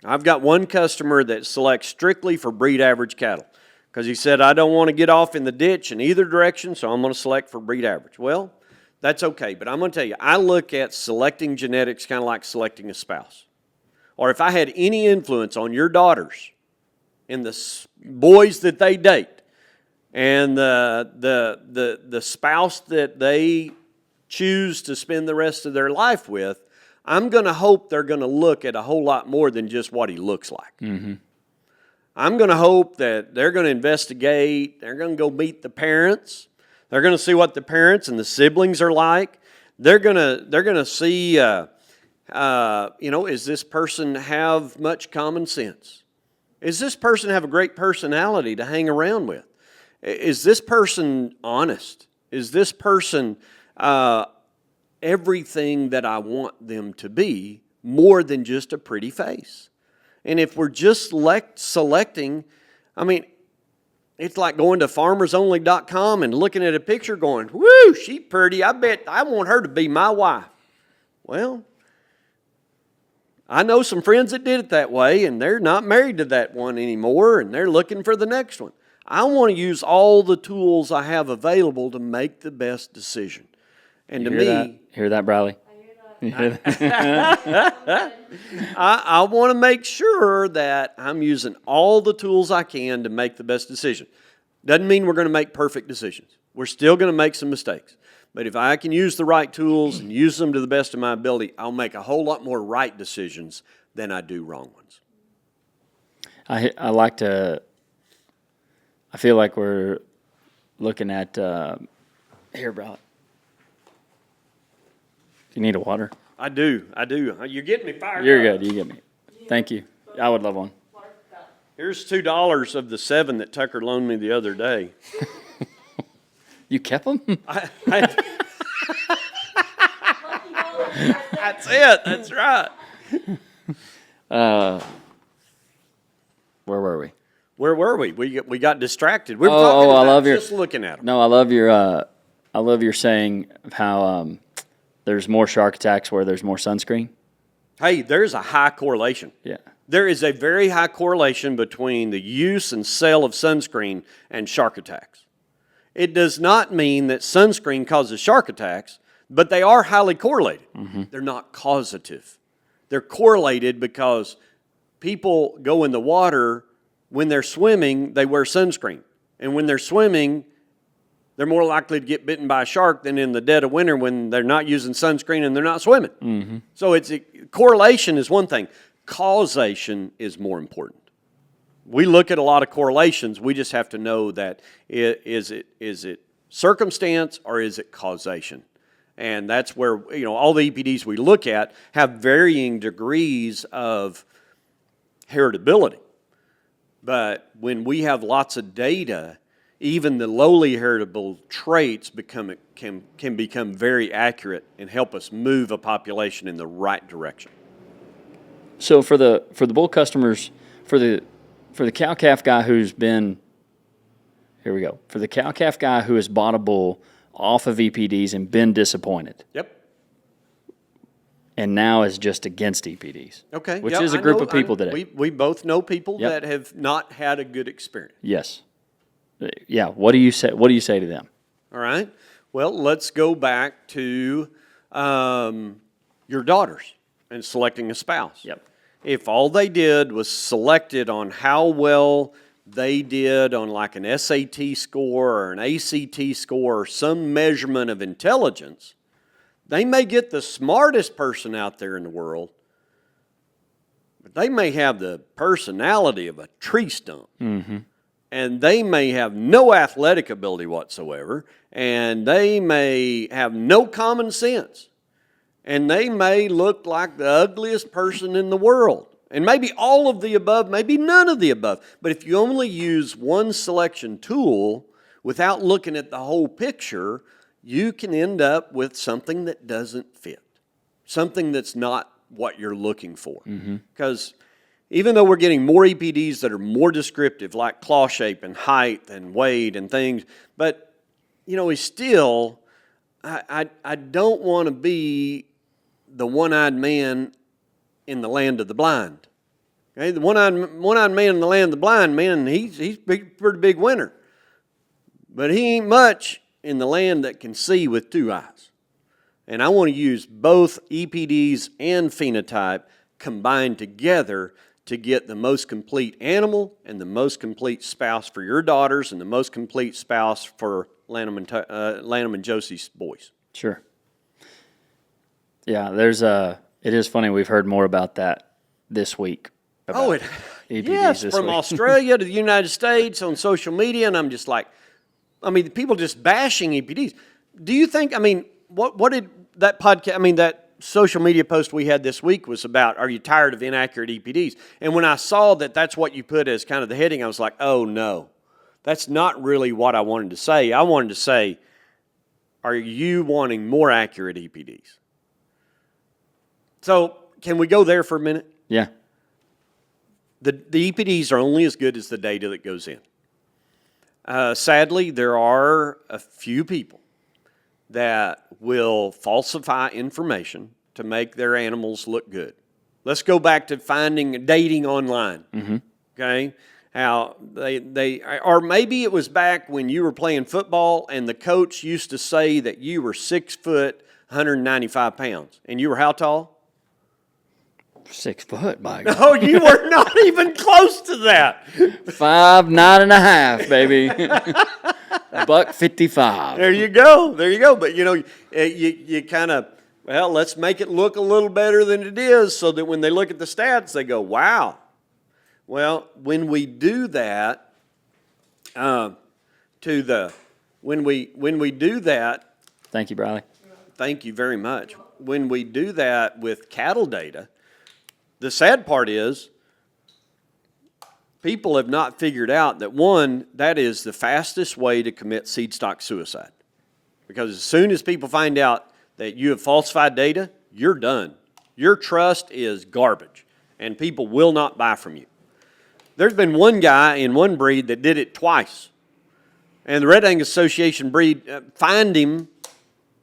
I've got one customer that selects strictly for breed average cattle, because he said, I don't want to get off in the ditch in either direction, so I'm going to select for breed average. Well, that's okay, but I'm going to tell you, I look at selecting genetics kind of like selecting a spouse. Or if I had any influence on your daughters and the boys that they date and the spouse that they choose to spend the rest of their life with, I'm going to hope they're going to look at a whole lot more than just what he looks like. Mm-hmm. I'm going to hope that they're going to investigate, they're going to go meet the parents, they're going to see what the parents and the siblings are like. They're going to see, is this person have much common sense? Is this person have a great personality to hang around with? Is this person honest? Is this person everything that I want them to be, more than just a pretty face? And if we're just selecting, I mean, it's like going to farmersonly.com and looking at a picture going, whoo, she's pretty. I bet I want her to be my wife. Well, I know some friends that did it that way, and they're not married to that one anymore, and they're looking for the next one. I want to use all the tools I have available to make the best decision. And to me... Hear that, Bradley? I want to make sure that I'm using all the tools I can to make the best decision. Doesn't mean we're going to make perfect decisions. We're still going to make some mistakes. But if I can use the right tools and use them to the best of my ability, I'll make a whole lot more right decisions than I do wrong ones. I feel like we're looking at, here, bro. You need a water? I do. You're getting me fired You're up. good. You get me. Thank you. I would love one. Here's $2 of the $7 that Tucker loaned me the other day. You kept them? That's it. That's right. Where were we? Where were we? We got distracted. We were talking about just looking at them. No, I love your saying how there's more shark attacks where there's more sunscreen. Hey, there's a high correlation. Yeah. There is a very high correlation between the use and sale of sunscreen and shark attacks. It does not mean that sunscreen causes shark attacks, but they are highly correlated. Mm-hmm. They're not causative. They're correlated because people go in the water. When they're swimming, they wear sunscreen. And when they're swimming, they're more likely to get bitten by a shark than in the dead of winter when they're not using sunscreen and they're not swimming. we look at a lot of correlations. We just have to know that is it circumstance or is it causation? And that's where, all the EPDs we look at have varying degrees of heritability. But when we have lots of data, even the lowly heritable traits can become very accurate and help us move a population in the right direction. So for the bull customers, for the cow-calf guy who's been, here we go, for the cow-calf guy who has bought a bull off of EPDs and been disappointed. Yep. And now is just against EPDs. Okay. Which is a group of people today. We both know people that have not had a good experience. Yes. Yeah. What do you say? What do you say to them? All right. Well, let's go back to your daughters and selecting a spouse. Yep. If all they did was selected on how well they did on like an SAT score or an ACT score or some measurement of intelligence, they may get the smartest person out there in the world, but they may have the personality of a tree stump. Mm-hmm. And they may have no athletic ability whatsoever, and they may have no common sense. And they may look like the ugliest person in the world. And maybe all of the above, maybe none of the above. But if you only use one selection tool without looking at the whole picture, you can end up with something that doesn't fit, something that's not what you're looking for. Because even though we're getting more EPDs that are more descriptive, like claw shape and height and weight and things, but, we still, I don't want to be the one-eyed man in the land of the blind. Okay, the one-eyed man in the land of the blind, man, he's a pretty big winner. But he ain't much in the land that can see with two eyes. And I want to use both EPDs and phenotype combined together to get the most complete animal and the most complete spouse for your daughters and the most complete spouse for Lanham and Josie's boys. Sure. Yeah, it is funny. We've heard more about that this week. Yes, from week. Australia to the United States on social media, and I'm just like, people just bashing EPDs. Do you think, what did that podcast, that social media post we had this week was about, are you tired of inaccurate EPDs? And when I saw that that's what you put as kind of the heading, I was like, oh no, that's not really what I wanted to say. I wanted to say, are you wanting more accurate EPDs? So can we go there for a minute? Yeah. The EPDs are only as good as the data that goes in. Sadly, there are a few people that will falsify information to make their animals look good. Let's go back to dating online. Mm-hmm. Okay, how or maybe it was back when you were playing football and the coach used to say that you were 6 foot, 195 pounds, and you were how tall? 6 foot, by God. No, you were not even close to that. 5'9.5", baby. $155. There you go. But you kind of, let's make it look a little better than it is, so that when they look at the stats, they go, wow. Well, when we do that, when we do that. Thank you, Briley. Thank you very much. When we do that with cattle data, the sad part is people have not figured out that, one, that is the fastest way to commit seed stock suicide. Because as soon as people find out that you have falsified data, you're done. Your trust is garbage, and people will not buy from you. There's been one guy in one breed that did it twice. And the Red Angus Association breed fined him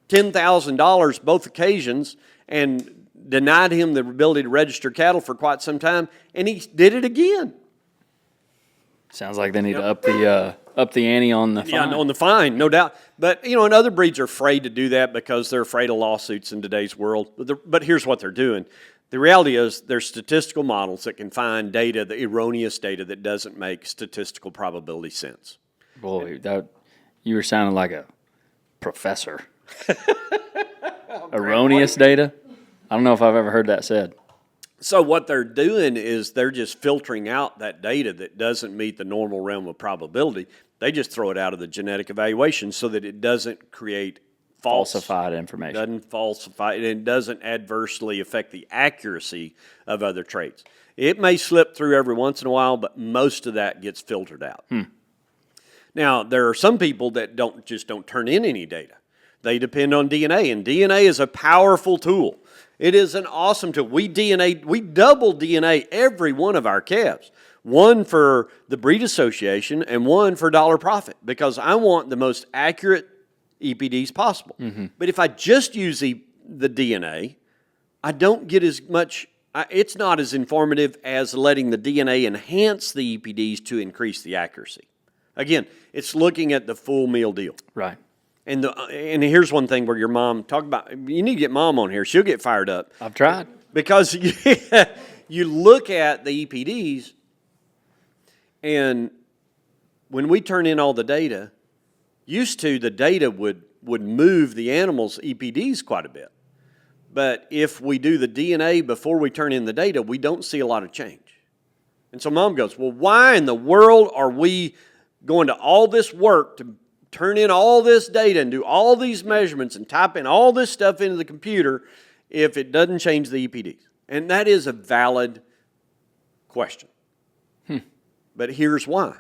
$10,000 both occasions and denied him the ability to register cattle for quite some time, and he did it again. Sounds like they need to up the ante on the fine. Yeah, on the fine, no doubt. But, and other breeds are afraid to do that because they're afraid of lawsuits in today's world. But here's what they're doing. The reality is there's statistical models that can find data, the erroneous data that doesn't make statistical probability sense. Boy, you were sounding like a professor. Erroneous data? I don't know if I've ever heard that said. So what they're doing is they're just filtering out that data that doesn't meet the normal realm of probability. They just throw it out of the genetic evaluation so that it doesn't create Falsified information. Doesn't falsify, and it doesn't adversely affect the accuracy of other traits. It may slip through every once in a while, but most of that gets filtered out. Now, there are some people that don't turn in any data. They depend on DNA, and DNA is a powerful tool. It is an awesome tool. We double DNA every one of our calves. One for the breed association and one for dollar profit, because I want the most accurate EPDs possible. But if I just use the DNA, I don't get as much, it's not as informative as letting the DNA enhance the EPDs to increase the accuracy. Again, it's looking at the full meal deal. Right. And here's one thing where your mom, talk about, you need to get mom on here. She'll get fired up. I've tried. Because you look at the EPDs, and when we turn in all the data, used to the data would move the animal's EPDs quite a bit. But if we do the DNA before we turn in the data, we don't see a lot of change. And so mom goes, well, why in the world are we going to all this work to turn in all this data and do all these measurements and type in all this stuff into the computer if it doesn't change the EPDs? And that is a valid question. But here's why.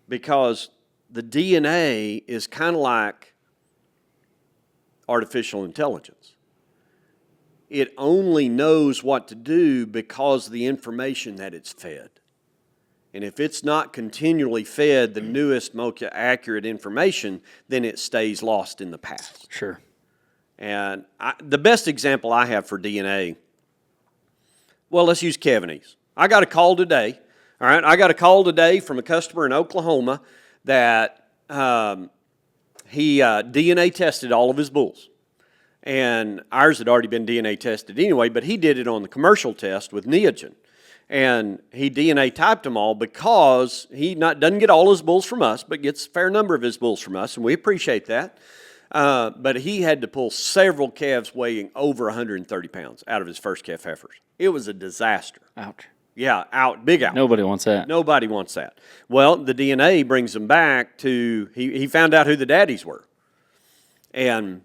Because the DNA is kind of like artificial intelligence. It only knows what to do because of the information that it's fed. And if it's not continually fed the newest, most accurate information, then it stays lost in the past. Sure. And the best example I have for DNA, well, let's use cavities. I got a call today, all right? I got a call today from a customer in Oklahoma that he DNA tested all of his bulls. And ours had already been DNA tested anyway, but he did it on the commercial test with Neogen. And he DNA typed them all because he doesn't get all his bulls from us, but gets a fair number of his bulls from us, and we appreciate that. But he had to pull several calves weighing over 130 pounds out of his first calf heifers. It was a disaster. Ouch. Yeah, big out. Nobody wants that. Nobody wants that. Well, the DNA brings them back to, he found out who the daddies were. And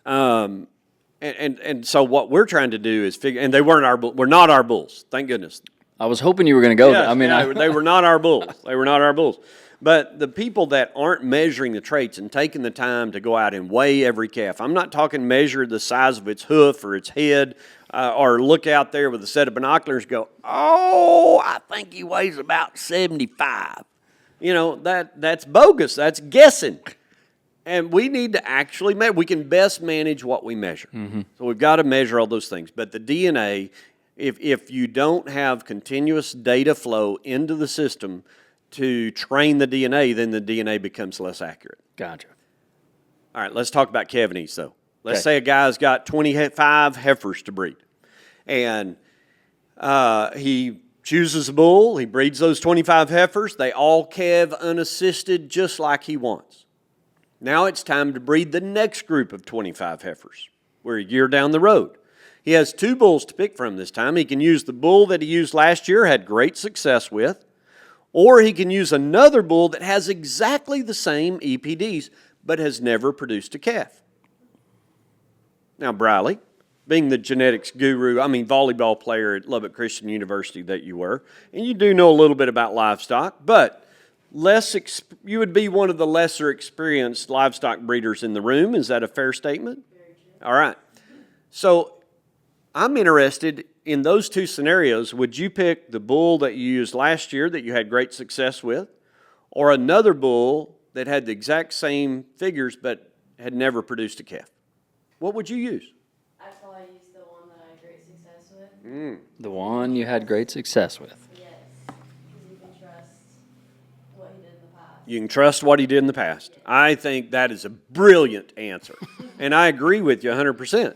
so what we're trying to do is figure, and they were not our bulls, thank goodness. I was hoping you were going to go there. Yes, I mean, they were not our bulls. They were not our bulls. But the people that aren't measuring the traits and taking the time to go out and weigh every calf, I'm not talking measure the size of its hoof or its head, or look out there with a set of binoculars and go, oh, I think he weighs about 75. You know, that's bogus. That's guessing. And we need to actually measure. We can best manage what we measure. So we've got to measure all those things. But the DNA, if you don't have continuous data flow into the system to train the DNA, then the DNA becomes less accurate. Gotcha. All right, let's talk about cavities, though. Let's say a guy's got 25 heifers to breed. And he chooses a bull. He breeds those 25 heifers. They all calve unassisted just like he wants. Now it's time to breed the next group of 25 heifers. We're a year down the road. He has 2 bulls to pick from this time. He can use the bull that he used last year, had great success with, or he can use another bull that has exactly the same EPDs, but has never produced a calf. Now, Briley, being the genetics guru, volleyball player at Lubbock Christian University that you were, and you do know a little bit about livestock, but you would be one of the lesser experienced livestock breeders in the room. Is that a fair statement? Very true. All right. So I'm interested in those 2 scenarios. Would you pick the bull that you used last year that you had great success with, or another bull that had the exact same figures but had never produced a calf? What would you use? I'd probably use the one that I had great success with. The one you had great success with. Yes, because you can trust what he did in the past. You can trust what he did in the past. I think that is a brilliant answer. And I agree with you 100%.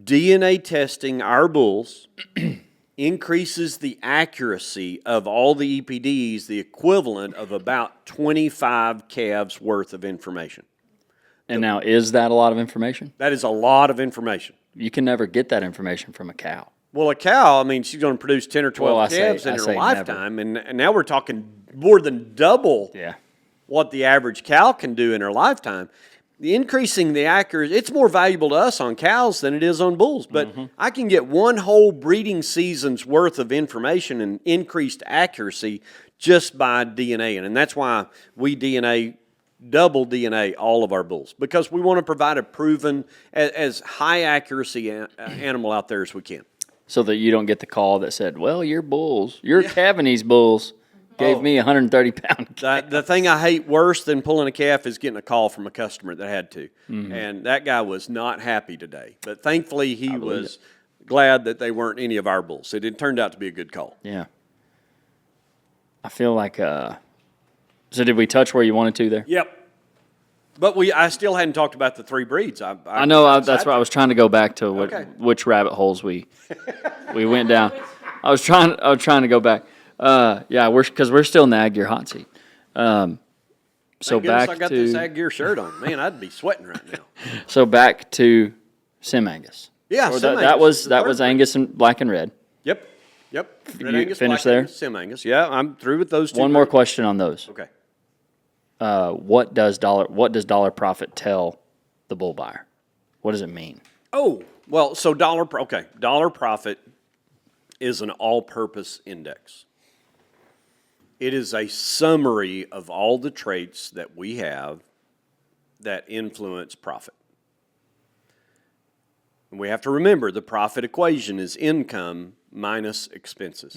DNA testing our bulls increases the accuracy of all the EPDs, the equivalent of about 25 calves worth of information. And now, is that a lot of information? That is a lot of information. You can never get that information from a cow. Well, a cow, I mean, she's going to produce 10 or 12 calves in her lifetime, and now we're talking more than double what the average cow can do in her lifetime. Increasing the accuracy, it's more valuable to us on cows than it is on bulls. But I can get one whole breeding season's worth of information and increased accuracy just by DNA. And that's why we double DNA all of our bulls, because we want to provide a proven, as high accuracy animal out there as we can. So that you don't get the call that said, well, your Cavanese bulls gave me 130-pound. The thing I hate worse than pulling a calf is getting a call from a customer that had to. And that guy was not happy today. But thankfully, he was glad that they weren't any of our bulls. It turned out to be a good call. Yeah. I feel like, so did we touch where you wanted to there? Yep. But I still hadn't talked about the 3 breeds. I know, that's why I was trying to go back to which rabbit holes we went down. I was trying to go back. Because we're still in the Ag Gear hot seat. So back I got this Ag Gear shirt on. Man, I'd be sweating right now. So back to SimAngus. Yeah, SimAngus. That was Angus and black and red. Yep. Red You Angus, finished black there? Angus, SimAngus. Yeah, I'm through with those 2. One more question on those. Okay. What does dollar profit tell the bull buyer? What does it mean? Oh, well, so dollar profit is an all-purpose index. It is a summary of all the traits that we have that influence profit. And we have to remember the profit equation is income minus expenses.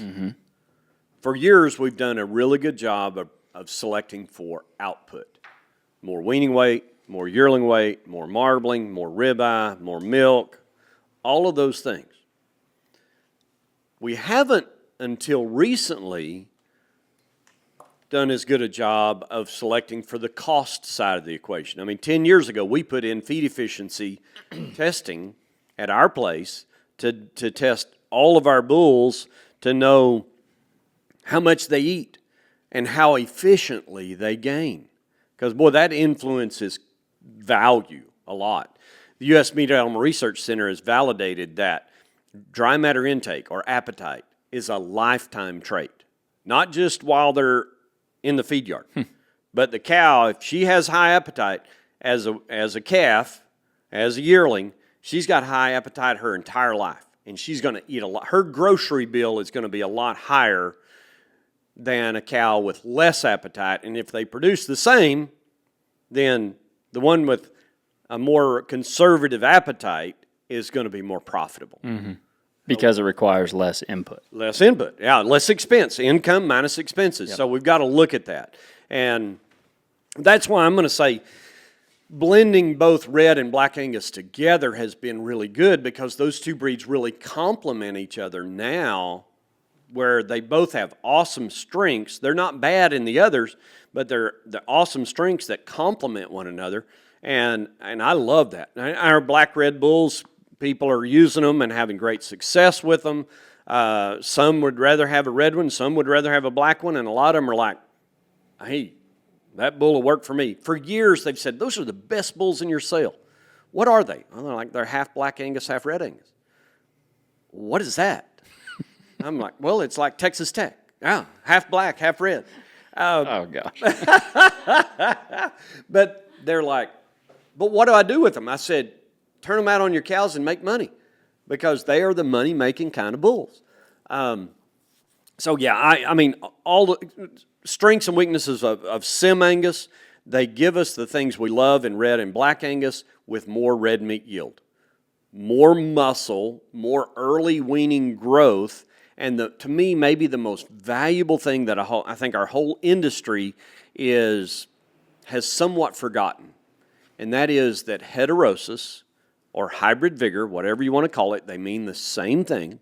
For years, we've done a really good job of selecting for output. More weaning weight, more yearling weight, more marbling, more ribeye, more milk, all of those things. We haven't, until recently, done as good a job of selecting for the cost side of the equation. I mean, 10 years ago, we put in feed efficiency testing at our place to test all of our bulls to know how much they eat and how efficiently they gain. Because, boy, that influences value a lot. The U.S. Meat Animal Research Center has validated that dry matter intake, or appetite, is a lifetime trait. Not just while they're in the feed yard. But the cow, if she has high appetite as a calf, as a yearling, she's got high appetite her entire life. And she's going to eat a lot. Her grocery bill is going to be a lot higher than a cow with less appetite. And if they produce the same, then the one with a more conservative appetite is going to be more profitable. Because it requires less input. Less input, yeah, less expense, income minus expenses. Yep. So we've got to look at that. And that's why I'm going to say blending both red and black Angus together has been really good, because those 2 breeds really complement each other now, where they both have awesome strengths. They're not bad in the others, but they're awesome strengths that complement one another. And I love that. Our black red bulls, people are using them and having great success with them. Some would rather have a red one, some would rather have a black one, and a lot of them are like, hey, that bull will work for me. For years, they've said, those are the best bulls in your sale. What are they? Well, they're half black Angus, half red Angus. What is that? I'm like, well, it's like Texas Tech. Yeah, half black, half red. Oh, gosh. But they're like, but what do I do with them? I said, turn them out on your cows and make money, because they are the money-making kind of bulls. So, yeah, I mean, all the strengths and weaknesses of SimAngus, they give us the things we love in red and black Angus with more red meat yield. More muscle, more early weaning growth, and to me, maybe the most valuable thing that I think our whole industry has somewhat forgotten, and that is that heterosis, or hybrid vigor, whatever you want to call it, they mean the same thing,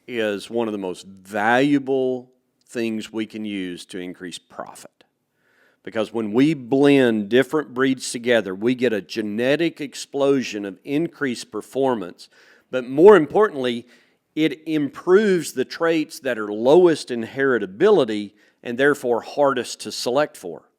is one of the most valuable things we can use to increase profit. Because when we blend different breeds together, we get a genetic explosion of increased performance. But more importantly, it improves the traits that are lowest in heritability and therefore hardest to select for.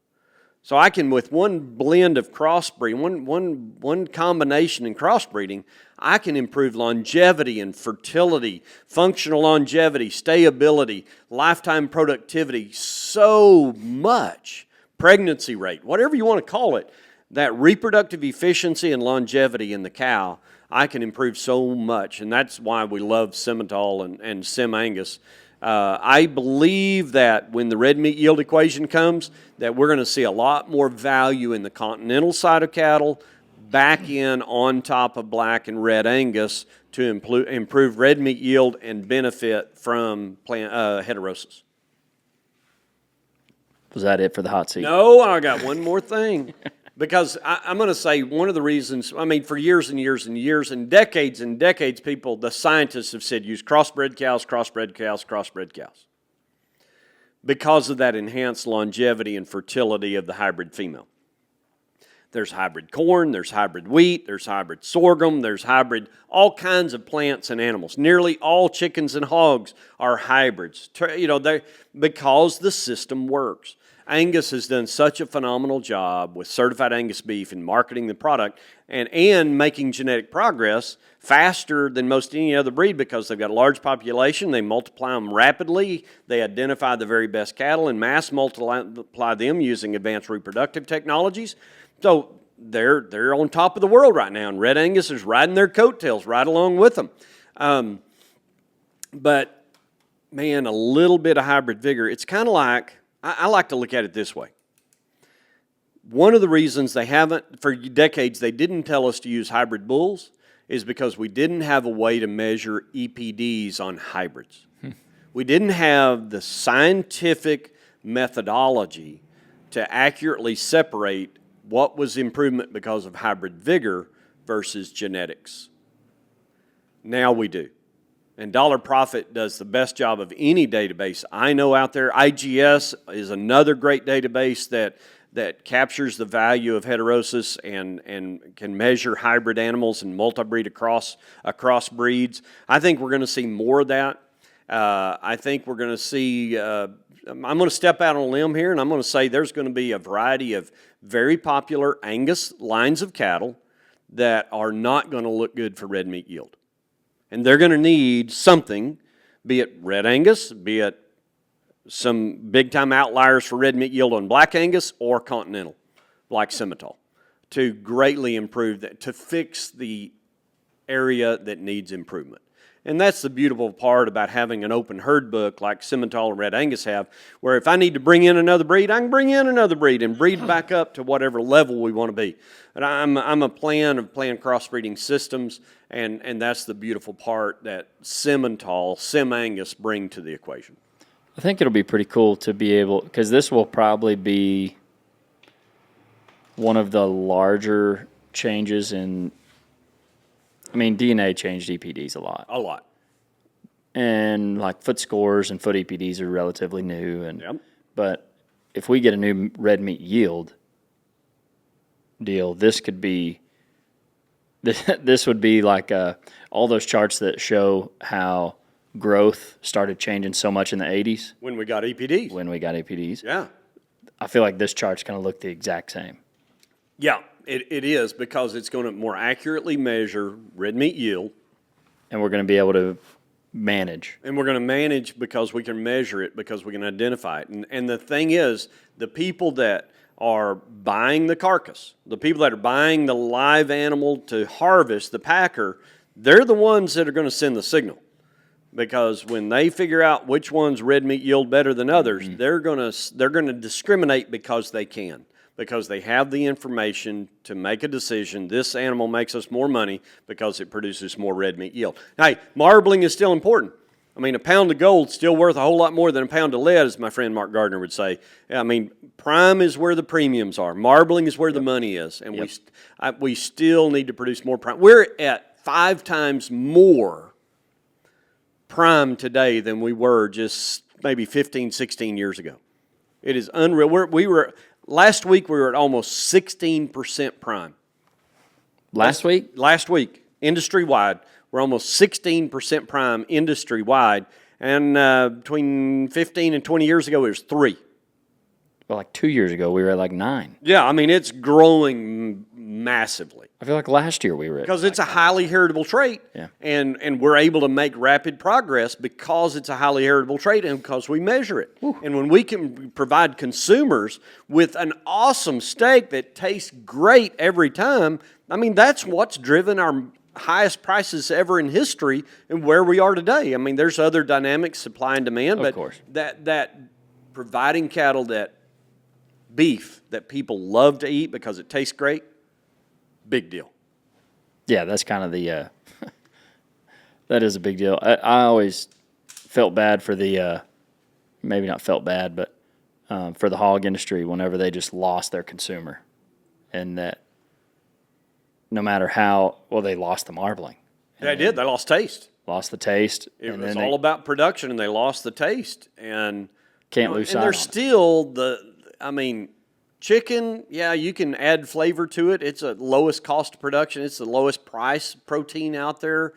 So I can, with one blend of crossbreeding, one combination in crossbreeding, I can improve longevity and fertility, functional longevity, stayability, lifetime productivity so much, pregnancy rate, whatever you want to call it, that reproductive efficiency and longevity in the cow, I can improve so much. And that's why we love Simmental and SimAngus. I believe that when the red meat yield equation comes, that we're going to see a lot more value in the continental side of cattle back in on top of black and red Angus to improve red meat yield and benefit from heterosis. Was that it for the hot seat? No, I got one more thing. Because I'm going to say one of the reasons, I mean, for years and years and years and decades, people, the scientists have said use crossbred cows, crossbred cows, crossbred cows. Because of that enhanced longevity and fertility of the hybrid female. There's hybrid corn, there's hybrid wheat, there's hybrid sorghum, there's hybrid, all kinds of plants and animals. Nearly all chickens and hogs are hybrids, because the system works. Angus has done such a phenomenal job with certified Angus beef in marketing the product and making genetic progress faster than most any other breed because they've got a large population, they multiply them rapidly, they identify the very best cattle and mass multiply them using advanced reproductive technologies. So they're on top of the world right now, and Red Angus is riding their coattails right along with them. But, man, a little bit of hybrid vigor, it's kind of like, I like to look at it this way. One of the reasons they haven't, for decades, they didn't tell us to use hybrid bulls is because we didn't have a way to measure EPDs on hybrids. We didn't have the scientific methodology to accurately separate what was improvement because of hybrid vigor versus genetics. Now we do. And Dollar Profit does the best job of any database I know out there. IGS is another great database that captures the value of heterosis and can measure hybrid animals and multi-breed across breeds. I think we're going to see more of that. I think we're going to see, I'm going to step out on a limb here, and I'm going to say there's going to be a variety of very popular Angus lines of cattle that are not going to look good for red meat yield. And they're going to need something, be it red Angus, be it some big-time outliers for red meat yield on black Angus or continental, like Simmental, to greatly improve that, to fix the area that needs improvement. And that's the beautiful part about having an open herd book like Simmental and Red Angus have, where if I need to bring in another breed, I can bring in another breed and breed back up to whatever level we want to be. And I'm a plan of crossbreeding systems, and that's the beautiful part that Simmental, SimAngus bring to the equation. I think it'll be pretty cool to be able, because this will probably be one of the larger changes in, I mean, DNA changed EPDs a lot. A lot. And like foot scores and foot EPDs are relatively new. Yep. But if we get a new red meat yield deal, this could be, this would be like all those charts that show how growth started changing so much in the 80s. When we got EPDs. Yeah. I feel like this chart's going to look the exact same. Yeah, it is, because it's going to more accurately measure red meat yield. And we're going to be able to manage. And we're going to manage because we can measure it, because we can identify it. And the thing is, the people that are buying the carcass, the people that are buying the live animal to harvest, the packer, they're the ones that are going to send the signal. Because when they figure out which ones red meat yield better than others, they're going to discriminate because they can. Because they have the information to make a decision. This animal makes us more money because it produces more red meat yield. Hey, marbling is still important. I mean, a pound of gold is still worth a whole lot more than a pound of lead, as my friend Mark Gardner would say. I mean, prime is where the premiums are. Marbling is where the money is. And we still need to produce more prime. We're at 5 times more prime today than we were just maybe 15, 16 years ago. It is unreal. Last week, we were at almost 16% prime. Last week? Last week, industry-wide, we're almost 16% prime industry-wide. And between 15 and 20 years ago, it was 3. well, like 2 years ago, we were at like 9. Yeah, I mean, it's growing massively. I feel like last year we were at Because it's a highly heritable trait, Yeah. and we're able to make rapid progress because it's a highly heritable trait and because we measure it. And when we can provide consumers with an awesome steak that tastes great every time, I mean, that's what's driven our highest prices ever in history and where we are today. I mean, there's other dynamics, supply and demand, but course. that providing cattle that beef that people love to eat because it tastes great, big deal. Yeah, that's kind of the that is a big deal. I always felt bad for the maybe not felt bad, but for the hog industry whenever they just lost their consumer, and that no matter how well they lost the marbling, They did. They lost taste. lost the taste, It and was then all about production, and they lost the taste. And can't lose sight and on there's it. still I mean, chicken. Yeah, you can add flavor to it. It's a lowest cost of production. It's the lowest price protein out there.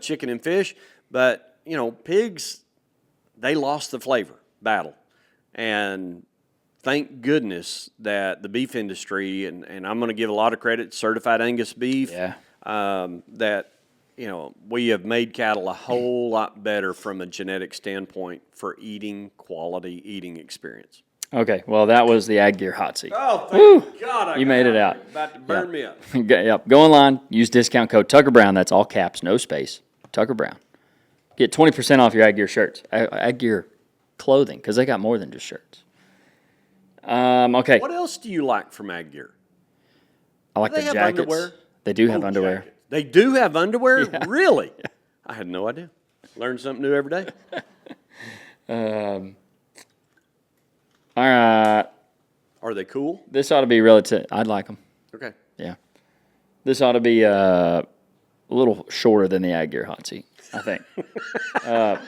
Chicken and fish, but pigs, they lost the flavor battle, and thank goodness that the beef industry, and I'm going to give a lot of credit to certified Angus beef. Yeah. That we have made cattle a whole lot better from a genetic standpoint for quality eating experience. Okay, well that was the Ag Gear hot seat. Oh, thank God! You made it out. About to burn me up. Yep. Go online. Use discount code Tucker Brown. That's all caps, no space. Tucker Brown. Get 20% off your Ag Gear shirts, Ag Gear clothing, because they got more than just shirts. Okay. What else do you like from Ag Gear? I like Do they the have jackets. underwear? They do have Oh, underwear. jackets. They do have underwear? Really? I had no idea. Learn something new every day. All right. Are they cool? This ought to be relative. I'd like them. Okay. Yeah. This ought to be a little shorter than the Ag Gear hot seat, I think.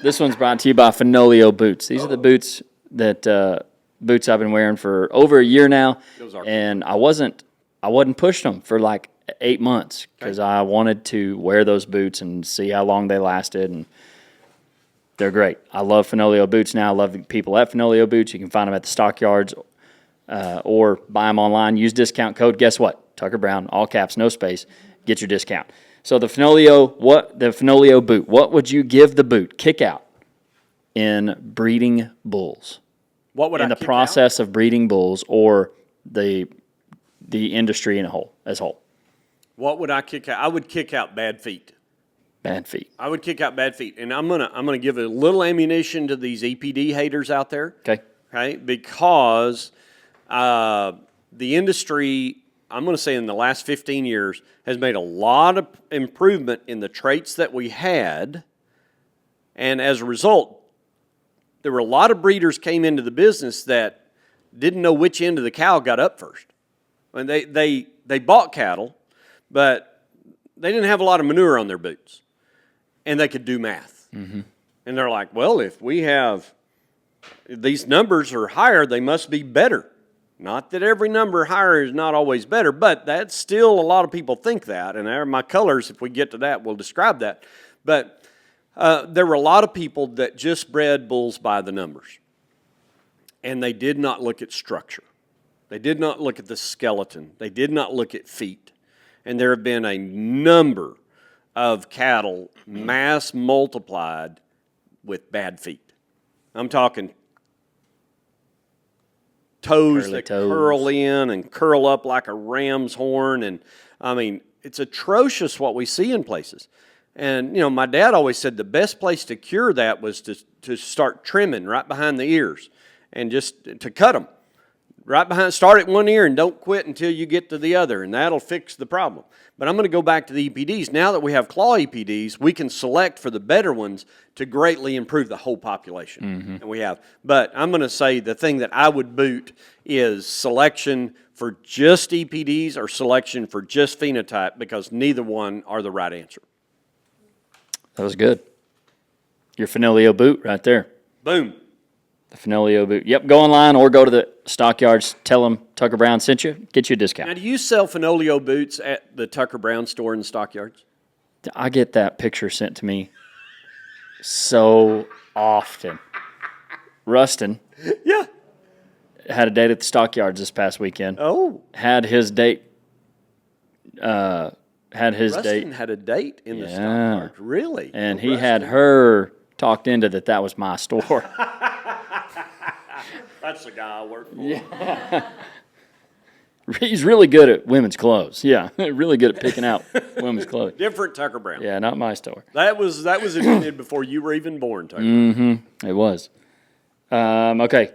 This one's brought to you by Fenolio boots. These are the boots that boots I've been wearing for over a year now, Those are and I wasn't pushing them for like 8 months because I wanted to wear those boots and see how long they lasted, and they're great. I love Fenolio boots now. I love the people at Fenolio boots. You can find them at the stockyards or buy them online. Use discount code. Guess what? Tucker Brown, all caps, no space. Get your discount. So the Fenolio boot. What would you give the boot? Kick out in breeding bulls. What would in I the kick process of breeding bulls or the industry as a whole. What would I kick out? I would kick out bad feet. Bad feet. I would kick out bad feet. And I'm gonna give a little ammunition to these EPD haters out there. Okay. Because the industry, I'm going to say in the last 15 years, has made a lot of improvement in the traits that we had. And as a result, there were a lot of breeders came into the business that didn't know which end of the cow got up first. And they bought cattle, but they didn't have a lot of manure on their boots. And they could do math. Mm-hmm. And they're like, well, if these numbers are higher, they must be better. Not that every number higher is not always better, but that's still a lot of people think that. And my colors, if we get to that, will describe that. But there were a lot of people that just bred bulls by the numbers. And they did not look at structure. They did not look at the skeleton. They did not look at feet. And there have been a number of cattle mass multiplied with bad feet. I'm talking toes Curly that toes. curl in and curl up like a ram's horn. And, I mean, it's atrocious what we see in places. And, my dad always said the best place to cure that was to start trimming right behind the ears and just to cut them. Right behind, start at one ear and don't quit until you get to the other, and that'll fix the problem. But I'm going to go back to the EPDs. Now that we have claw EPDs, we can select for the better ones to greatly improve the whole population. Mm-hmm. And we have. But I'm going to say the thing that I would boot is selection for just EPDs or selection for just phenotype, because neither one are the right answer. That was good. Your Fenolio boot right there. Boom. The Fenolio boot. Yep, go online or go to the stockyards. Tell them Tucker Brown sent you. Get you a discount. Now, do you sell Fenolio boots at the Tucker Brown store in the stockyards? I get that picture sent to me so often. Rustin. Yeah. had a date at the stockyards this past weekend. Oh, Had his date. Rustin had a date in the stockyard. Really? And Oh, he had Rustin. her talked into that was my store. That's the guy I work for. He's really good at women's clothes. Yeah, really good at picking out women's clothes. Different Tucker Brown. Yeah, not my store. That was invented before you were even born, Tucker. It was. Okay.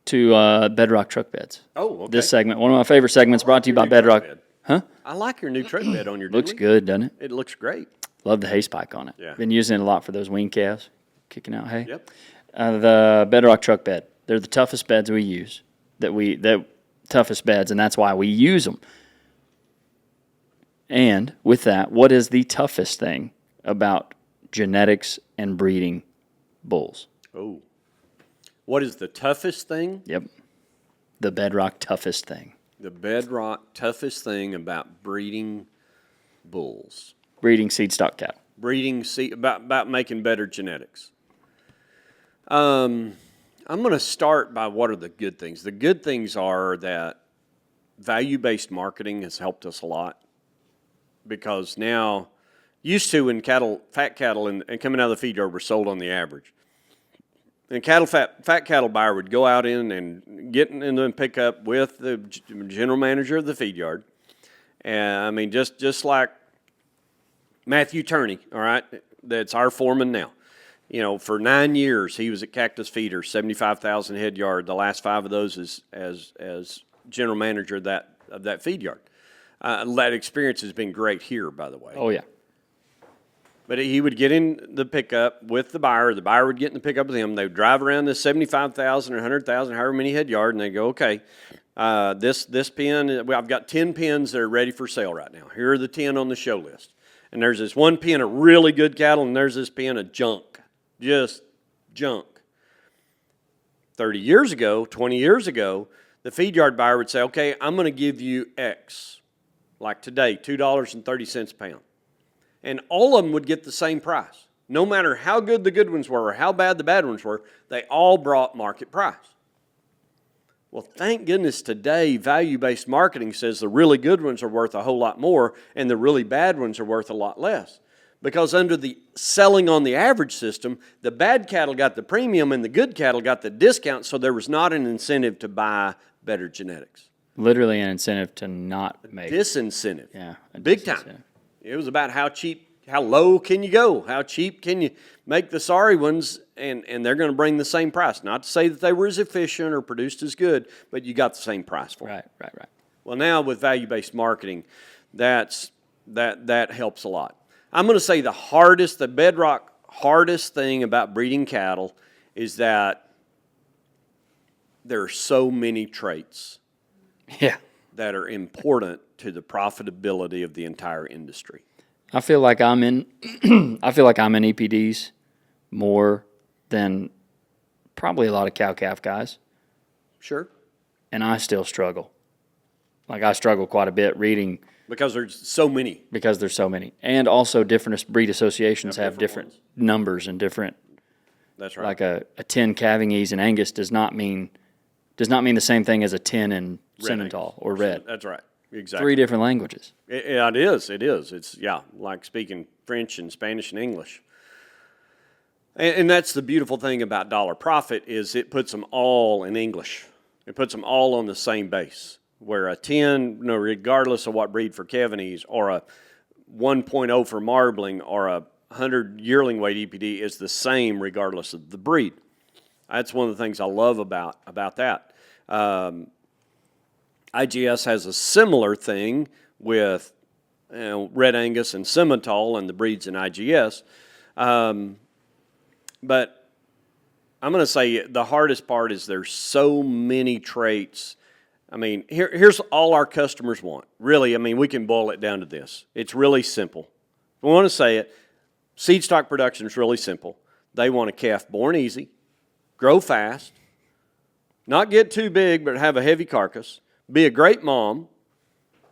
To Bedrock truck beds. Oh, okay. This segment, one of my favorite segments, brought to you by Your new truck Bedrock. bed. Huh? I like your new truck bed on your Looks dually. good, doesn't it? It looks great. Love the hay spike on it. Yeah. Been using it a lot for those wean calves, kicking out hay. Yep. The Bedrock truck bed. They're the toughest beds we use. Toughest beds, and that's why we use them. And with that, what is the toughest thing about genetics and breeding bulls? Oh. What is the toughest thing? Yep. The Bedrock toughest thing. The bedrock toughest thing about breeding bulls. Breeding seed stock cattle. Breeding about making better genetics. I'm going to start by what are the good things. The good things are that value-based marketing has helped us a lot because now, used to when fat cattle and coming out of the feed yard were sold on the average. And fat cattle buyer would go out in and get in the pickup with the general manager of the feed yard. And I mean, just like Matthew Turney, all right, that's our foreman now. You know, for 9 years he was at Cactus Feeder, 75,000 head yard. The last 5 of those as general manager of that feed yard. That experience has been great here, by the way. Oh, yeah. But he would get in the pickup with the buyer. The buyer would get in the pickup with him. They would drive around this 75,000 or 100,000, however many head yard, and they go, okay, this pen, I've got 10 pens that are ready for sale right now. Here are the 10 on the show list. And there's this one pen of really good cattle, and there's this pen of junk, just junk. 30 years ago, 20 years ago, the feed yard buyer would say, okay, I'm going to give you X, like today, $2.30 a pound. And all of them would get the same price. No matter how good the good ones were or how bad the bad ones were, they all brought market price. Well, thank goodness today value-based marketing says the really good ones are worth a whole lot more and the really bad ones are worth a lot less. Because under the selling on the average system, the bad cattle got the premium and the good cattle got the discount, so there was not an incentive to buy better genetics. Literally an incentive to not make. Disincentive. Yeah. a Big disincentive. time. It was about how low can you go? How cheap can you make the sorry ones, and they're going to bring the same price. Not to say that they were as efficient or produced as good, but you got the same price for them. Right. Well, now with value-based marketing, that helps a lot. I'm going to say the bedrock hardest thing about breeding cattle is that there are so many traits Yeah. that are important to the profitability of the entire industry. I feel like I'm in EPDs more than probably a lot of cow-calf guys, Sure. and I still struggle. Like I struggle quite a bit reading Because there's so many. because there's so many. And also different breed associations have different ones. numbers and different, That's right. like a 10 calving ease in Angus does not mean the same thing as a 10 in Simmental or Red. That's right. Exactly. 3 different languages. It is. It's, like speaking French and Spanish and English. And that's the beautiful thing about Dollar Profit is it puts them all in English. It puts them all on the same base. Where a 10, regardless of what breed for Kevinese, or a 1.0 for Marbling, or a 100 yearling weight EPD is the same regardless of the breed. That's one of the things I love about that. IGS has a similar thing with Red Angus and Simmental and the breeds in IGS. But I'm going to say the hardest part is there's so many traits. I mean, here's all our customers want. Really, I mean, we can boil it down to this. It's really simple. We want to say it. Seed stock production is really simple. They want a calf born easy, grow fast, not get too big, but have a heavy carcass, be a great mom,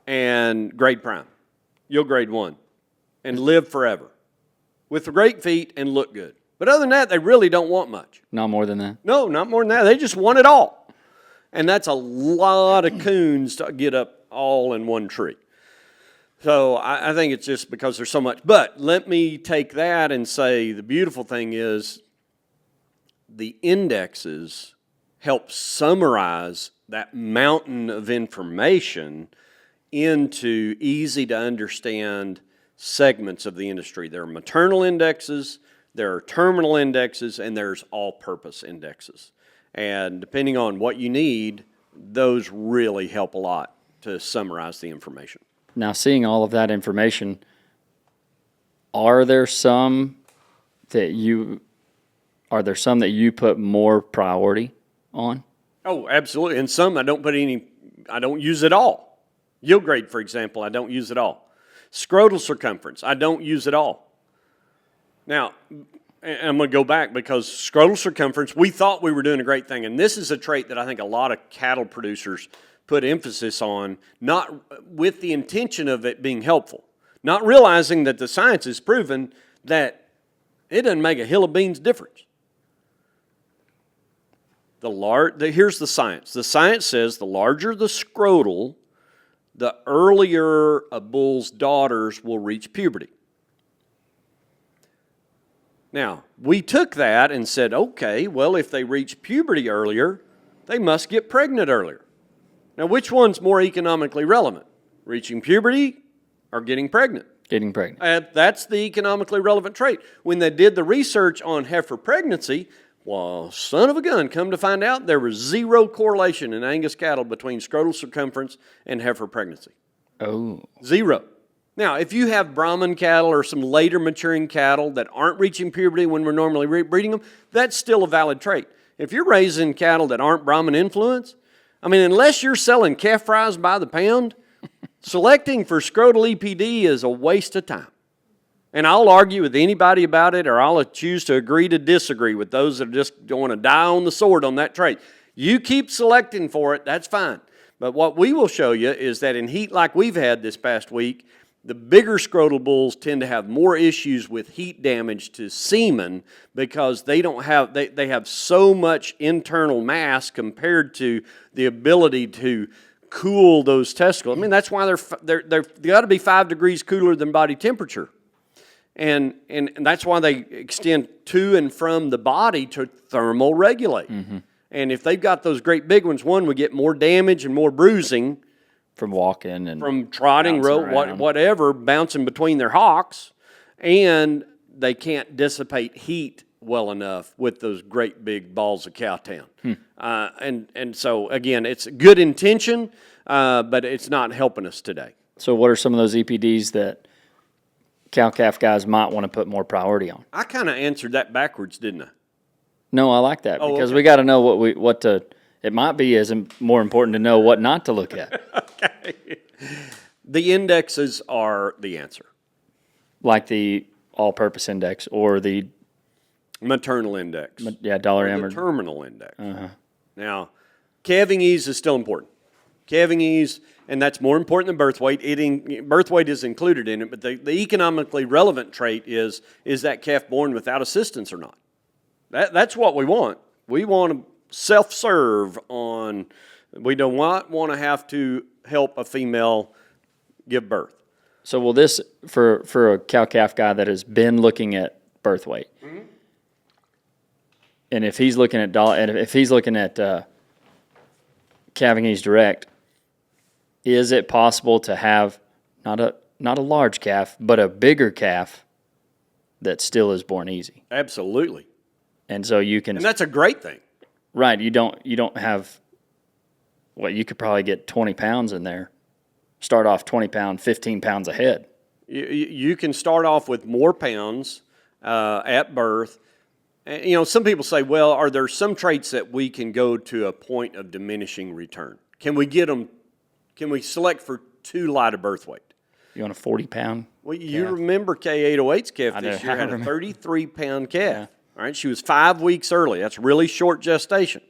and grade prime. You'll grade 1 and live forever with great feet and look good. But other than that, they really don't want much. Not more than that. No, not more than that. They just want it all. And that's a lot of coons to get up all in one tree. So I think it's just because there's so much. But let me take that and say the beautiful thing is the indexes help summarize that mountain of information into easy to understand segments of the industry. There are maternal indexes, there are terminal indexes, and there's all-purpose indexes. And depending on what you need, those really help a lot to summarize the information. Now, seeing all of that information, are there some that you put more priority on? Oh, absolutely. And some I don't use at all. Yield grade, for example, I don't use at all. Scrotal circumference, I don't use at all. Now, and I'm going to go back because scrotal circumference, we thought we were doing a great thing. And this is a trait that I think a lot of cattle producers put emphasis on, not with the intention of it being helpful, not realizing that the science has proven that it doesn't make a hill of beans difference. Here's the science. The science says the larger the scrotal, the earlier a bull's daughters will reach puberty. Now, we took that and said, okay, well, if they reach puberty earlier, they must get pregnant earlier. Now, which one's more economically relevant? Reaching puberty or getting pregnant? Getting pregnant. That's the economically relevant trait. When they did the research on heifer pregnancy, well, son of a gun, come to find out there was zero correlation in Angus cattle between scrotal circumference and heifer pregnancy. Oh. Zero. Now, if you have Brahman cattle or some later maturing cattle that aren't reaching puberty when we're normally breeding them, that's still a valid trait. If you're raising cattle that aren't Brahman influence, I mean, unless you're selling calf fries by the pound, selecting for scrotal EPD is a waste of time. And I'll argue with anybody about it, or I'll choose to agree to disagree with those that just don't want to die on the sword on that trait. You keep selecting for it, that's fine. But what we will show you is that in heat like we've had this past week, the bigger scrotal bulls tend to have more issues with heat damage to semen because they have so much internal mass compared to the ability to cool those testicles. I mean, that's why they got to be 5 degrees cooler than body temperature. And that's why they extend to and from the body to thermal regulate. Mm-hmm. And if they've got those great big ones, one, we get more damage and more bruising from walking and from trotting, whatever, bouncing between their hocks, and they can't dissipate heat well enough with those great big balls of cowtown. And so, again, it's good intention, but it's not helping us today. So what are some of those EPDs that cow-calf guys might want to put more priority on? I kind of answered that backwards, didn't I? No, I like that because okay. we got to know what to. It might be more important to know what not to look at. Okay. The indexes are the answer. Like the all-purpose index or the maternal index. Dollar M. The terminal index. Uh-huh. Now, calving ease is still important. Calving ease, and that's more important than birth weight. Birth weight is included in it, but the economically relevant trait is that calf born without assistance or not? That's what we want. We want to self-serve on, we do not want to have to help a female give birth. So will this, for a cow-calf guy that has been looking at birth weight, mm-hmm. and if he's looking at calving ease direct, is it possible to have not a large calf, but a bigger calf that still is born easy? Absolutely. And so you can, and that's a great thing. Right. You don't have, you could probably get 20 pounds in there. Start off 20 pounds, 15 pounds a head. You can start off with more pounds at birth. And, some people say, well, are there some traits that we can go to a point of diminishing return? Can we select for too light a birth weight? You want a 40-pound? Well, you remember K808's calf this year had a 33-pound calf. Yeah. All right, she was 5 weeks early. That's really short gestation.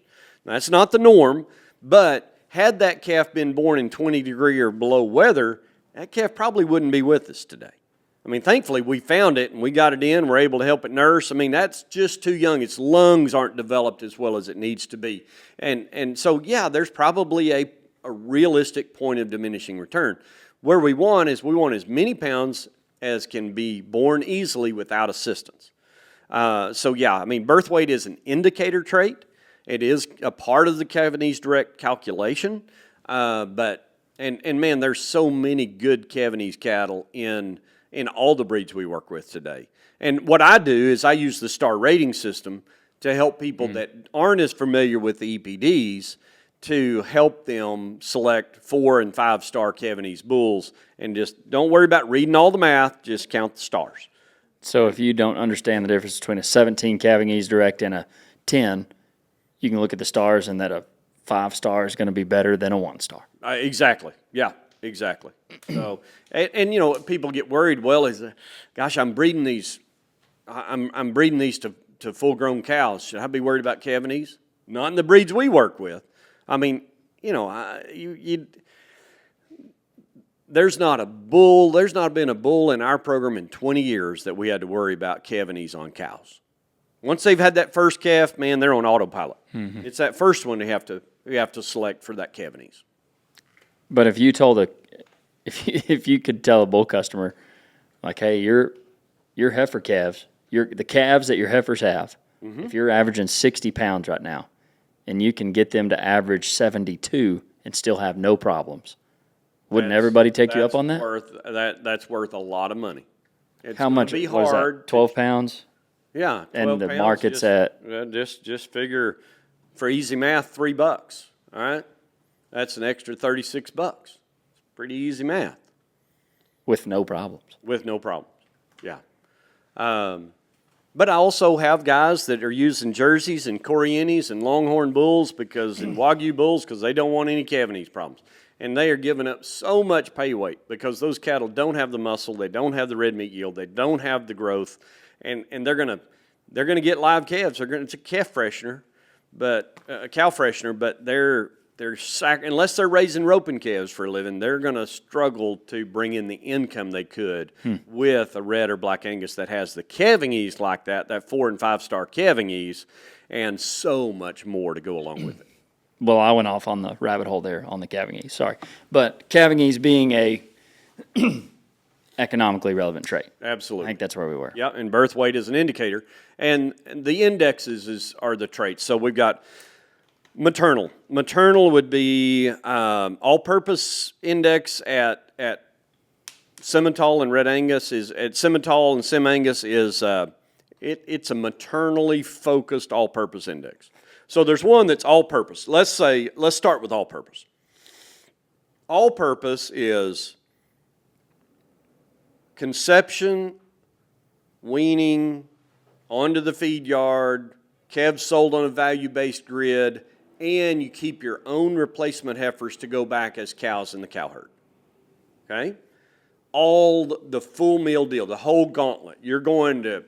Now, that's not the norm, but had that calf been born in 20-degree or below weather, that calf probably wouldn't be with us today. I mean, thankfully, we found it and we got it in. We're able to help it nurse. I mean, that's just too young. Its lungs aren't developed as well as it needs to be. And so, yeah, there's probably a realistic point of diminishing return. Where we want as many pounds as can be born easily without assistance. So, yeah, I mean, birth weight is an indicator trait. It is a part of the Cavanese direct calculation. But man, there's so many good Cavanese cattle in all the breeds we work with today. And what I do is I use the star rating system to help people that aren't as familiar with the EPDs to help them select 4 and 5 star Cavanese bulls, and just don't worry about reading all the math, just count the stars. So if you don't understand the difference between a 17 Cavanese direct and a 10, you can look at the stars and that a 5 star is going to be better than a 1 star. Exactly. Yeah, exactly. So, and you know, people get worried. Well, gosh, I'm breeding these to full grown cows. Should I be worried about Cavanese? Not in the breeds we work with. I mean, you know, there's not been a bull in our program in 20 years that we had to worry about Cavanese on cows. Once they've had that first calf, man, they're on autopilot. Mm-hmm. It's that first one we have to select for that Cavanese. But if you could tell a bull customer, like, hey, your heifer calves, the calves that your heifers have, if you're averaging 60 pounds right now, and you can get them to average 72 and still have no problems, wouldn't everybody take you up on that? That's worth a lot of money. How much was that? 12 pounds? Yeah, 12 and the pounds, market's just figure for easy math, $3. All right, that's an extra $36. It's pretty easy math. With no problems. With no problems. Yeah. But I also have guys that are using Jerseys and Corrienis and Longhorn bulls and Wagyu bulls because they don't want any Cavanese problems. And they are giving up so much pay weight because those cattle don't have the muscle, they don't have the red meat yield, they don't have the growth, and they're gonna get live calves. It's a calf freshener, but a cow freshener, but unless they're raising roping calves for a living, they're going to struggle to bring in the income they could with a red or black Angus that has the Cavanese like that 4 and 5 star Cavanese, and so much more to go along with it. Well, I went off on the rabbit hole there on the Cavanese, sorry. But Cavanese being a economically relevant trait. Absolutely. I think that's where we were. Yeah, and birth weight is an indicator. And the indexes are the traits. So we've got maternal. Maternal would be all-purpose index at Simmental and Red Angus at Simmental and SimAngus is it's a maternally focused all-purpose index. So there's one that's all-purpose. Let's start with all-purpose. All-purpose is conception, weaning, onto the feed yard, calves sold on a value-based grid, and you keep your own replacement heifers to go back as cows in the cow herd. Okay? All the full meal deal, the whole gauntlet. You're going to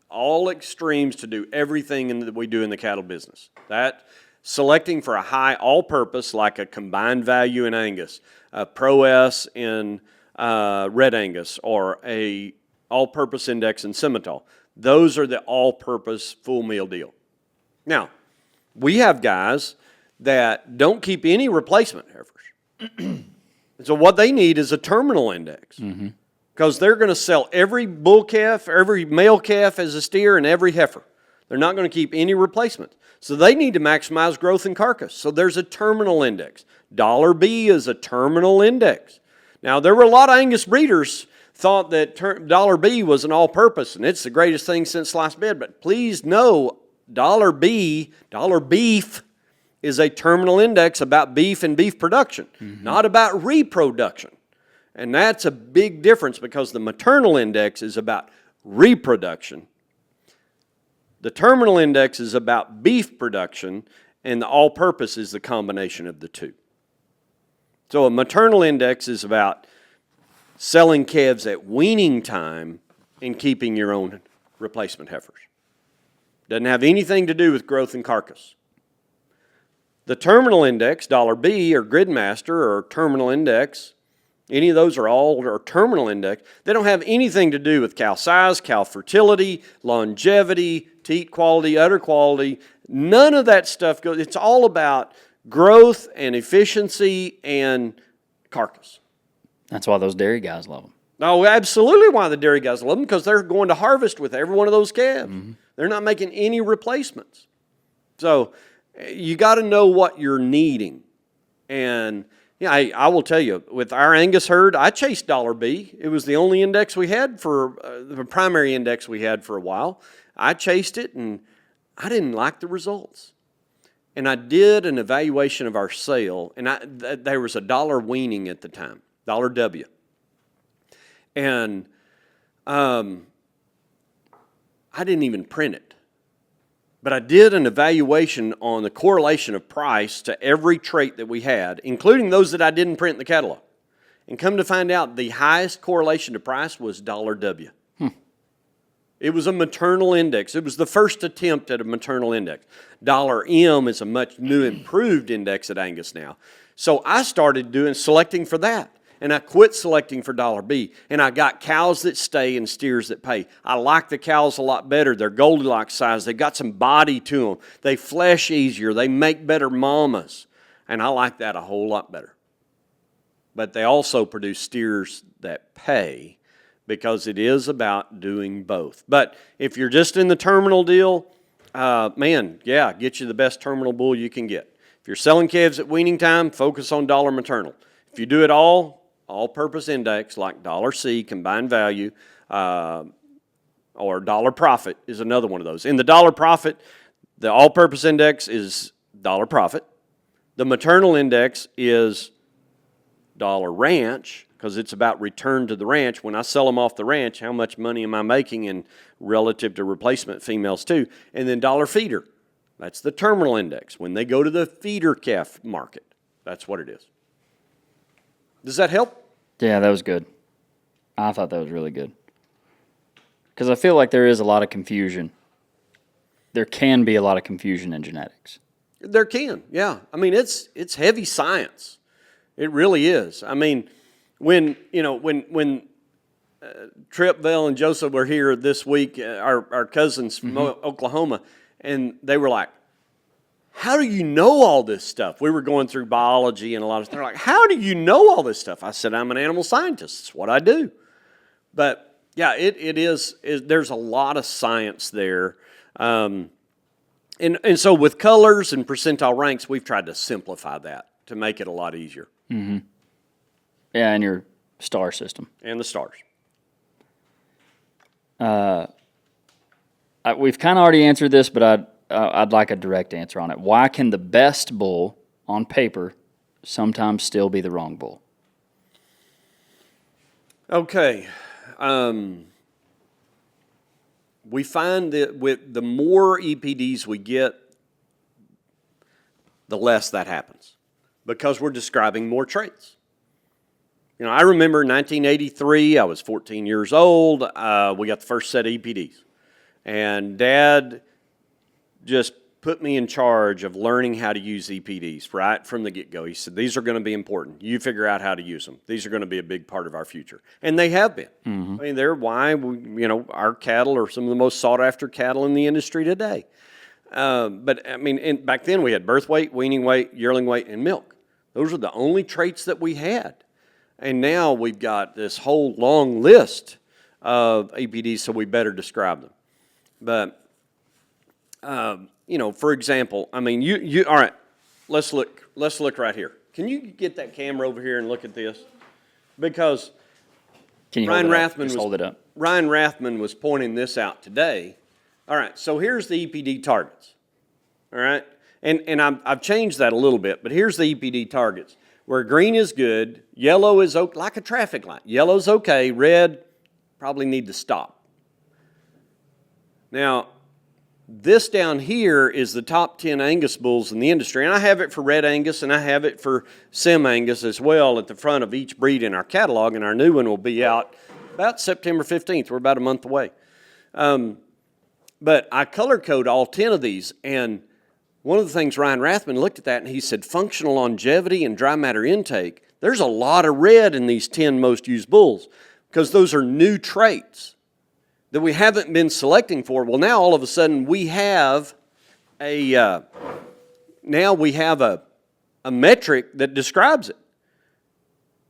all extremes to do everything that we do in the cattle business. That selecting for a high all-purpose like a combined value in Angus, a Pro S in Red Angus, or a all-purpose index in Simmental. Those are the all-purpose full meal deal. Now, we have guys that don't keep any replacement heifers. So what they need is a terminal index. Because they're going to sell every bull calf, every male calf as a steer, and every heifer. They're not going to keep any replacement. So they need to maximize growth in carcass. So there's a terminal index. $B is a terminal index. Now, there were a lot of Angus breeders thought that $B was an all-purpose, and it's the greatest thing since sliced bread. But please know, $B, beef, is a terminal index about beef and beef production, not about reproduction. And that's a big difference because the maternal index is about reproduction. The terminal index is about beef production, and the all-purpose is the combination of the two. So a maternal index is about selling calves at weaning time and keeping your own replacement heifers. Doesn't have anything to do with growth and carcass. The terminal index, $B, or Gridmaster, or terminal index, Any of those are terminal index. They don't have anything to do with cow size, cow fertility, longevity, teat quality, udder quality. None of that stuff goes. It's all about growth and efficiency and carcass. That's why those dairy guys love them. No, absolutely why the dairy guys love them, because they're going to harvest with every one of those calves. They're not making any replacements. So you got to know what you're needing. And yeah, I will tell you, with our Angus herd, I chased $B. It was the only index we had the primary index we had for a while. I chased it, and I didn't like the results. And I did an evaluation of our sale, and there was $1 weaning at the time, $W. And I didn't even print it. But I did an evaluation on the correlation of price to every trait that we had, including those that I didn't print in the catalog. And come to find out, the highest correlation to price was $W. It was a maternal index. It was the first attempt at a maternal index. $M is a much new improved index at Angus now. So I started selecting for that. And I quit selecting for $B, and I got cows that stay and steers that pay. I like the cows a lot better. They're Goldilocks size. They've got some body to them. They flesh easier. They make better mamas, and I like that a whole lot better. But they also produce steers that pay, because it is about doing both. But if you're just in the terminal deal, get you the best terminal bull you can get. If you're selling calves at weaning time, focus on dollar maternal. If you do it all-purpose index like $C, combined value, or dollar profit is another one of those. In the dollar profit, the all-purpose index is dollar profit. The maternal index is dollar ranch, because it's about return to the ranch. When I sell them off the ranch, how much money am I making in relative to replacement females too? And then dollar feeder, that's the terminal index. When they go to the feeder calf market, that's what it is. Does that help? Yeah, that was good. I thought that was really good. Because I feel like there is a lot of confusion. There can be a lot of confusion in genetics. There can, yeah. I mean, it's heavy science. It really is. I mean, when Tripp, Vel, and Joseph were here this week, our cousins from Oklahoma, and they were like, how do you know all this stuff? We were going through biology and a lot of stuff. They're like, how do you know all this stuff? I said, I'm an animal scientist. It's what I do. But, yeah, it is there's a lot of science there. And so with colors and percentile ranks, we've tried to simplify that to make it a lot easier. Mm-hmm. Yeah, and your star system. And the stars. We've kind of already answered this, but I'd like a direct answer on it. Why can the best bull on paper sometimes still be the wrong bull? Okay. We find that with the more EPDs we get, the less that happens, because we're describing more traits. I remember in 1983, I was 14 years old. We got the first set of EPDs. And Dad just put me in charge of learning how to use EPDs right from the get-go. He said, these are going to be important. You figure out how to use them. These are going to be a big part of our future. And they have been. Mm-hmm. I mean, they're why our cattle are some of the most sought-after cattle in the industry today. But, I mean, back then we had birth weight, weaning weight, yearling weight, and milk. Those are the only traits that we had. And now we've got this whole long list of EPDs, so we better describe them. But, for example, I mean, you all right, let's look right here. Can you get that camera over here and look at this? Because Ryan Rathman was pointing this out today. All right, so here's the EPD targets. All right, and I've changed that a little bit, but here's the EPD targets. Where green is good, yellow is okay, like a traffic light. Yellow's okay, red probably need to stop. Now, this down here is the top 10 Angus bulls in the industry, and I have it for Red Angus, and I have it for SimAngus as well at the front of each breed in our catalog, and our new one will be out about September 15th. We're about a month away. But I color code all 10 of these, and one of the things Ryan Rathman looked at that, and he said functional longevity and dry matter intake, there's a lot of red in these 10 most used bulls because those are new traits that we haven't been selecting for. Well, now all of a sudden we have a metric that describes it.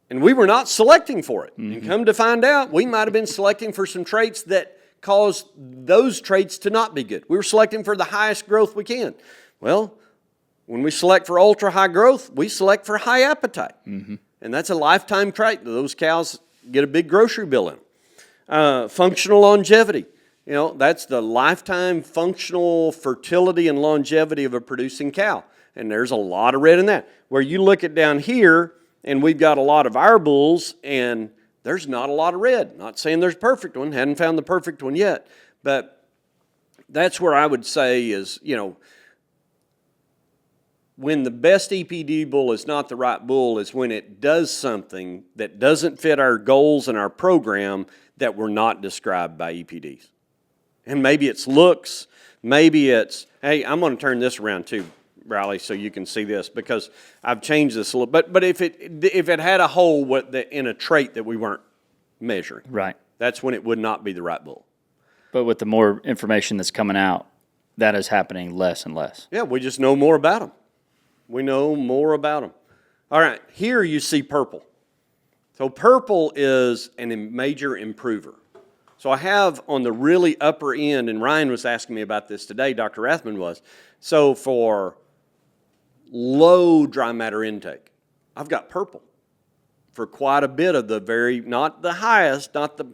And we were not selecting for it. And come to find out, we might have been selecting for some traits that caused those traits to not be good. We were selecting for the highest growth we can. Well, when we select for ultra high growth, we select for high appetite. And that's a lifetime trait. Those cows get a big grocery bill in them. Functional longevity. You know, that's the lifetime functional fertility and longevity of a producing cow. And there's a lot of red in that. Where you look at down here, and we've got a lot of our bulls, and there's not a lot of red. Not saying there's a perfect one. Hadn't found the perfect one yet. But that's where I would say is, you know, when the best EPD bull is not the right bull is when it does something that doesn't fit our goals and our program that were not described by EPDs. And maybe it's looks, maybe it's, hey, I'm going to turn this around too, Riley, so you can see this, because I've changed this a little. But if it had a hole in a trait that we weren't measuring, Right. that's when it would not be the right bull. But with the more information that's coming out, that is happening less and less. Yeah, we just know more about them. We know more about them. All right, here you see purple. So purple is a major improver. So I have on the really upper end, and Ryan was asking me about this today, Dr. Rathman was. So for low dry matter intake, I've got purple for quite a bit of the not the highest, not the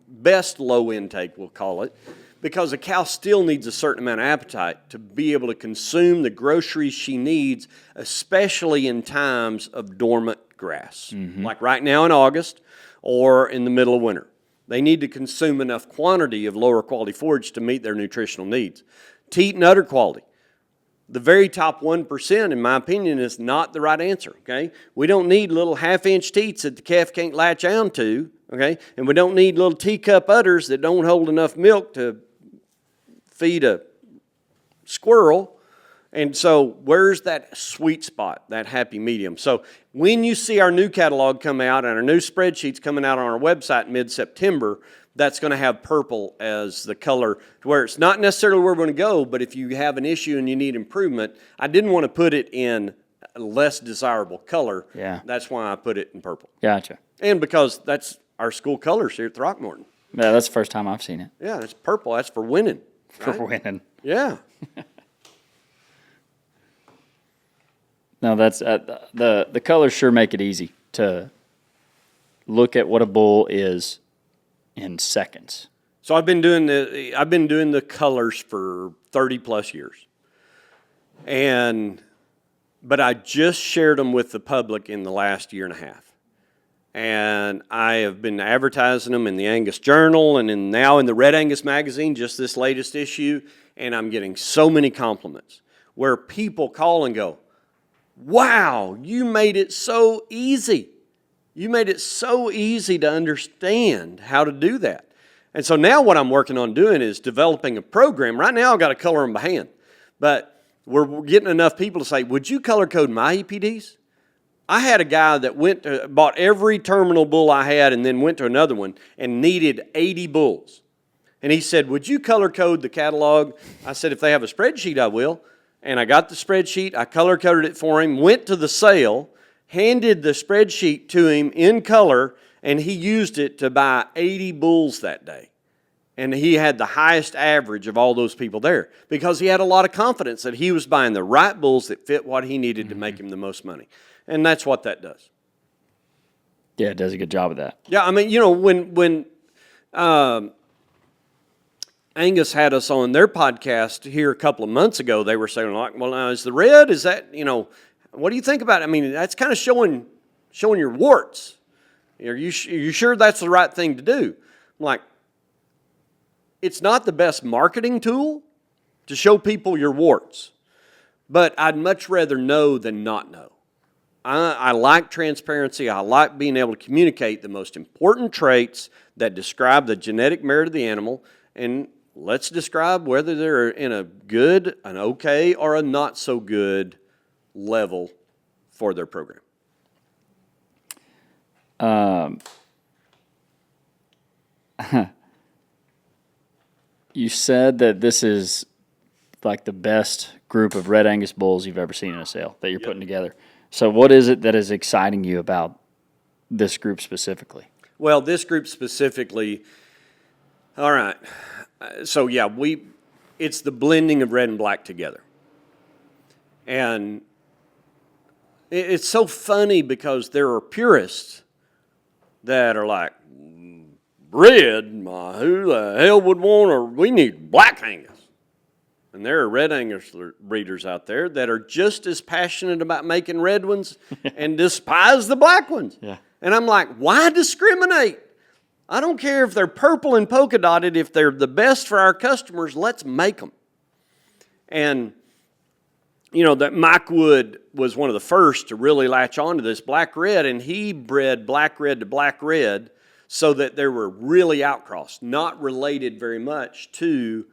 best low intake, we'll call it, because a cow still needs a certain amount of appetite to be able to consume the groceries she needs, especially in times of dormant grass, like right now in August or in the middle of winter. They need to consume enough quantity of lower quality forage to meet their nutritional needs. Teat and udder quality. The very top 1%, in my opinion, is not the right answer, okay? We don't need little half-inch teats that the calf can't latch on to, okay? And we don't need little teacup udders that don't hold enough milk to feed a squirrel. And so where's that sweet spot, that happy medium? So when you see our new catalog come out and our new spreadsheets coming out on our website in mid-September, that's going to have purple as the color, where it's not necessarily where we're going to go, but if you have an issue and you need improvement, I didn't want to put it in a less desirable color. Yeah. That's why I put it in purple. Gotcha. And because that's our school colors here at Throckmorton. Yeah, that's the first time I've seen it. Yeah, it's purple. That's for winning. For right? winning. Yeah. No, that's the colors sure make it easy to look at what a bull is in seconds. So I've been doing the colors for 30 plus years. But I just shared them with the public in the last year and a half. And I have been advertising them in the Angus Journal and now in the Red Angus magazine, just this latest issue, and I'm getting so many compliments where people call and go, wow, you made it so easy. You made it so easy to understand how to do that. And so now what I'm working on doing is developing a program. Right now I've got to color them by hand. But we're getting enough people to say, would you color code my EPDs? I had a guy that bought every terminal bull I had and then went to another one and needed 80 bulls. And he said, would you color code the catalog? I said, if they have a spreadsheet, I will. And I got the spreadsheet, I color coded it for him, went to the sale, handed the spreadsheet to him in color, and he used it to buy 80 bulls that day. And he had the highest average of all those people there because he had a lot of confidence that he was buying the right bulls that fit what he needed to make him the most money. And that's what that does. Yeah, it does a good job of that. Yeah, I mean, you know, when Angus had us on their podcast here a couple of months ago, they were saying, like, well, now, is the red, is that, you know, what do you think about it? I mean, that's kind of showing your warts. Are you sure that's the right thing to do? I'm like, it's not the best marketing tool to show people your warts, but I'd much rather know than not know. I like transparency. I like being able to communicate the most important traits that describe the genetic merit of the animal, and let's describe whether they're in a good, an okay, or a not so good level for their program. You said that this is like the best group of red Angus bulls you've ever seen in a sale that you're putting together. So what is it that is exciting you about this group specifically? Well, this group specifically, all right. So yeah, it's the blending of red and black together. And it's so funny because there are purists that are like, red, who the hell would we need black Angus. And there are red Angus breeders out there that are just as passionate about making red ones and despise the black ones. Yeah. And I'm like, why discriminate? I don't care if they're purple and polka dotted. If they're the best for our customers, let's make them. And, you know, that Mike Wood was one of the first to really latch on to this black red, and he bred black red to black red so that they were really outcrossed, not related very much to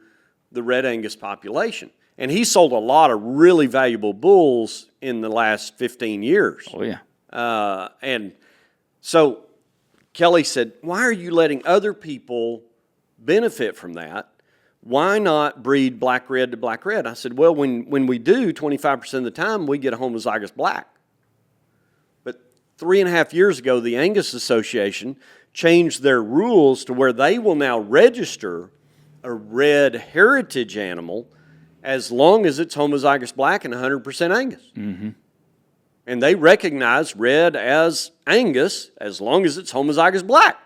the red Angus population. And he sold a lot of really valuable bulls in the last 15 years. Oh, yeah. And so Kelly said, why are you letting other people benefit from that? Why not breed black red to black red? I said, well, when we do, 25% of the time, we get a homozygous black. But 3.5 years ago, the Angus Association changed their rules to where they will now register a red heritage animal as long as it's homozygous black and 100% Angus. Mm-hmm. And they recognize red as Angus as long as it's homozygous black.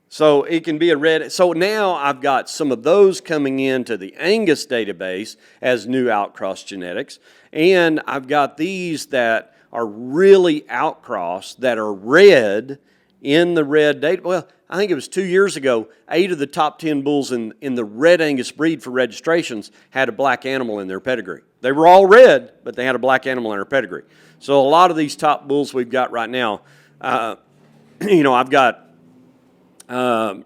So it can be a red. So now I've got some of those coming into the Angus database as new outcross genetics. And I've got these that are really outcrossed that are red in the red data. Well, I think it was 2 years ago, 8 of the top 10 bulls in the red Angus breed for registrations had a black animal in their pedigree. They were all red, but they had a black animal in their pedigree. So a lot of these top bulls we've got right now, you know, I've got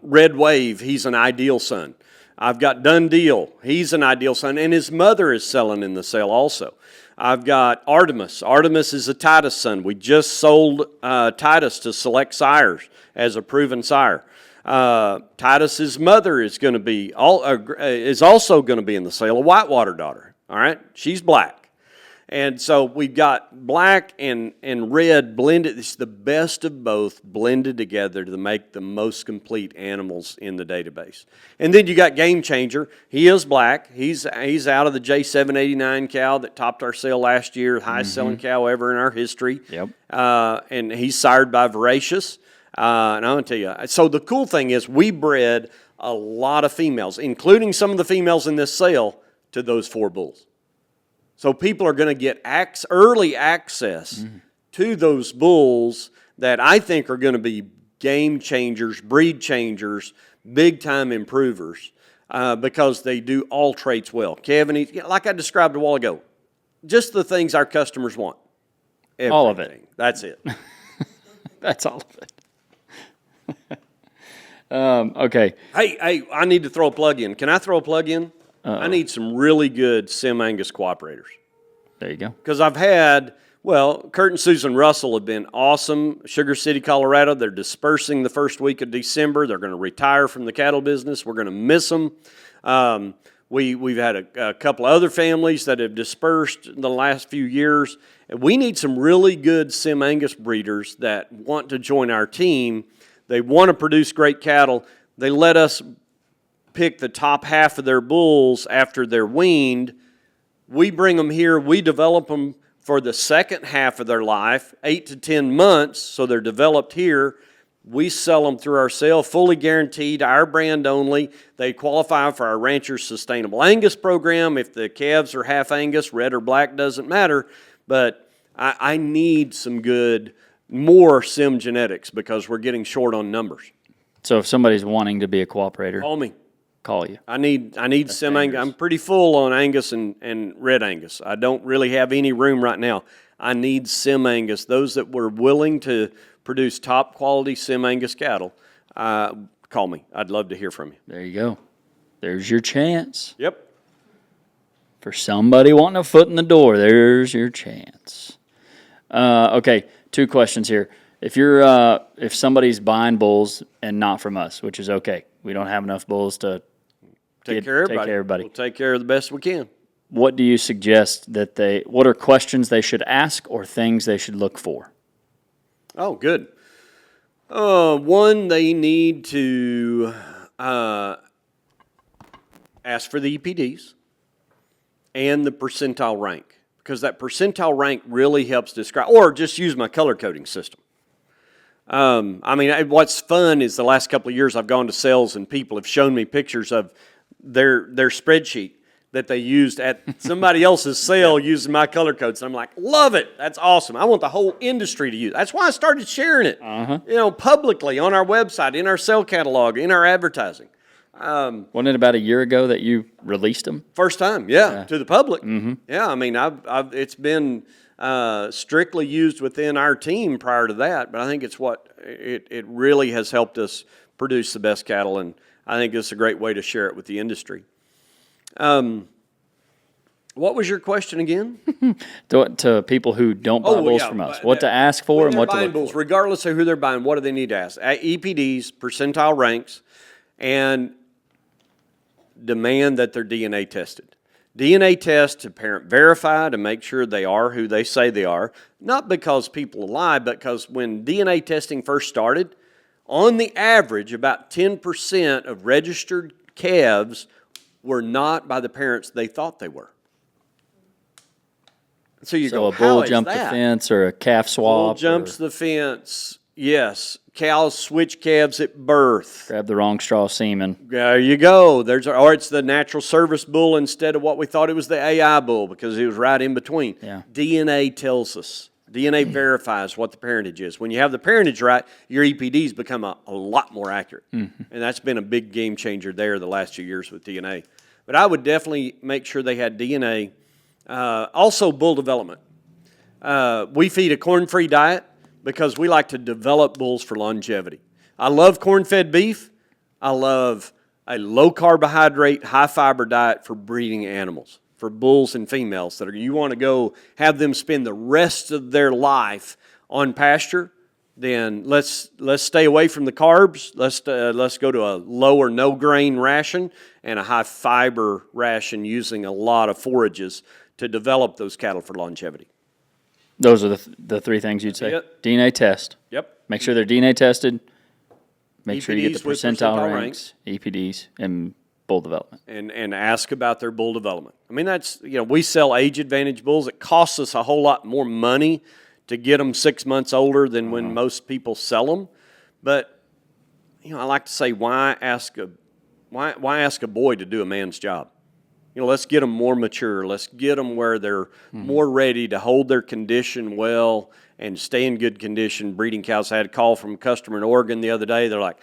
Red Wave, he's an ideal son. I've got Dundeel, he's an ideal son, and his mother is selling in the sale also. I've got Artemis. Artemis is a Titus son. We just sold Titus to Select Sires as a proven sire. Titus's mother is going to be is also going to be in the sale. A Whitewater daughter. All right, she's black. And so we've got black and red blended. It's the best of both blended together to make the most complete animals in the database. And then you got Game Changer. He is black. He's out of the J789 cow that topped our sale last year, highest selling cow ever in our history. Yep. And he's sired by Voracious. And I'm going to tell you, so the cool thing is we bred a lot of females, including some of the females in this sale, to those 4 bulls. So people are going to get early access to those bulls that I think are going to be game changers, breed changers, big-time improvers because they do all traits well. Kevin, like I described a while ago, just the things our customers want. Everything. All of it. That's it. That's all of it. Okay. Hey, I need to throw a plug in. Can I throw a plug in? I need some really good SimAngus cooperators. There you go. Because I've had, well, Kurt and Susan Russell have been awesome. Sugar City, Colorado, they're dispersing the first week of December. They're going to retire from the cattle business. We're going to miss them. We've had a couple of other families that have dispersed in the last few years. We need some really good SimAngus breeders that want to join our team. They want to produce great cattle. They let us pick the top half of their bulls after they're weaned. We bring them here. We develop them for the second half of their life, 8 to 10 months, so they're developed here. We sell them through our sale, fully guaranteed, our brand only. They qualify for our Rancher's Sustainable Angus program. If the calves are half Angus, red or black, doesn't matter. But I need some more Sim genetics because we're getting short on numbers. So if somebody's wanting to be a cooperator, Call me. call you. I need SimAngus. I'm pretty full on Angus and red Angus. I don't really have any room right now. I need SimAngus. Those that were willing to produce top quality SimAngus cattle, call me. I'd love to hear from you. There you go. There's your chance. Yep. For somebody wanting a foot in the door, there's your chance. Okay, 2 questions here. if somebody's buying bulls and not from us, which is okay, we don't have enough bulls to Take care of everybody. We'll take care of the best we can. What do you suggest what are questions they should ask or things they should look for? Oh, good. One, they need to ask for the EPDs and the percentile rank, because that percentile rank really helps describe, or just use my color coding system. What's fun is the last couple of years I've gone to sales and people have shown me pictures of their spreadsheet that they used at somebody else's sale using my color codes. And I'm like, love it. That's awesome. I want the whole industry to use it. That's why I started sharing it, publicly on our website, in our sale catalog, in our advertising. Wasn't it about a year ago that you released them? First time, to the public. Mm-hmm. Yeah, it's been strictly used within our team prior to that, but I think it really has helped us produce the best cattle, and I think it's a great way to share it with the industry. What was your question again? To people who don't buy bulls from us, what to ask for and what to look bulls, for. Regardless of who they're buying, what do they need to ask? EPDs, percentile ranks, and demand that they're DNA tested. DNA test to parent verify to make sure they are who they say they are, not because people lie, but because when DNA testing first started, on the average, about 10% of registered calves were not by the parents they thought they were. So a bull jumped the fence or a calf swap. Bull jumps the fence, yes. Cows switch calves at birth. Grab the wrong straw semen. There you go. Or it's the natural service bull instead of what we thought it was the AI bull, because it was right in between. Yeah. DNA tells us. DNA verifies what the parentage is. When you have the parentage right, your EPDs become a lot more accurate. Mm-hmm. And that's been a big game changer there the last few years with DNA. But I would definitely make sure they had DNA. Also, bull development. We feed a corn-free diet because we like to develop bulls for longevity. I love corn-fed beef. I love a low-carbohydrate, high-fiber diet for breeding animals, for bulls and females you want to go have them spend the rest of their life on pasture. Then let's stay away from the carbs. Let's go to a low or no grain ration and a high fiber ration using a lot of forages to develop those cattle for longevity. Those are the three things you'd say. Yep. DNA test. Yep. Make sure they're DNA tested. Make sure you get the with percentile ranks, EPDs, and bull development. And ask about their bull development. I mean, that's, we sell age advantage bulls. It costs us a whole lot more money to get them 6 months older than when most people sell them. But, I like to say, why ask a boy to do a man's job? Let's get them more mature. Let's get them where they're more ready to hold their condition well and stay in good condition. Breeding cows. I had a call from a customer in Oregon the other day. They're like,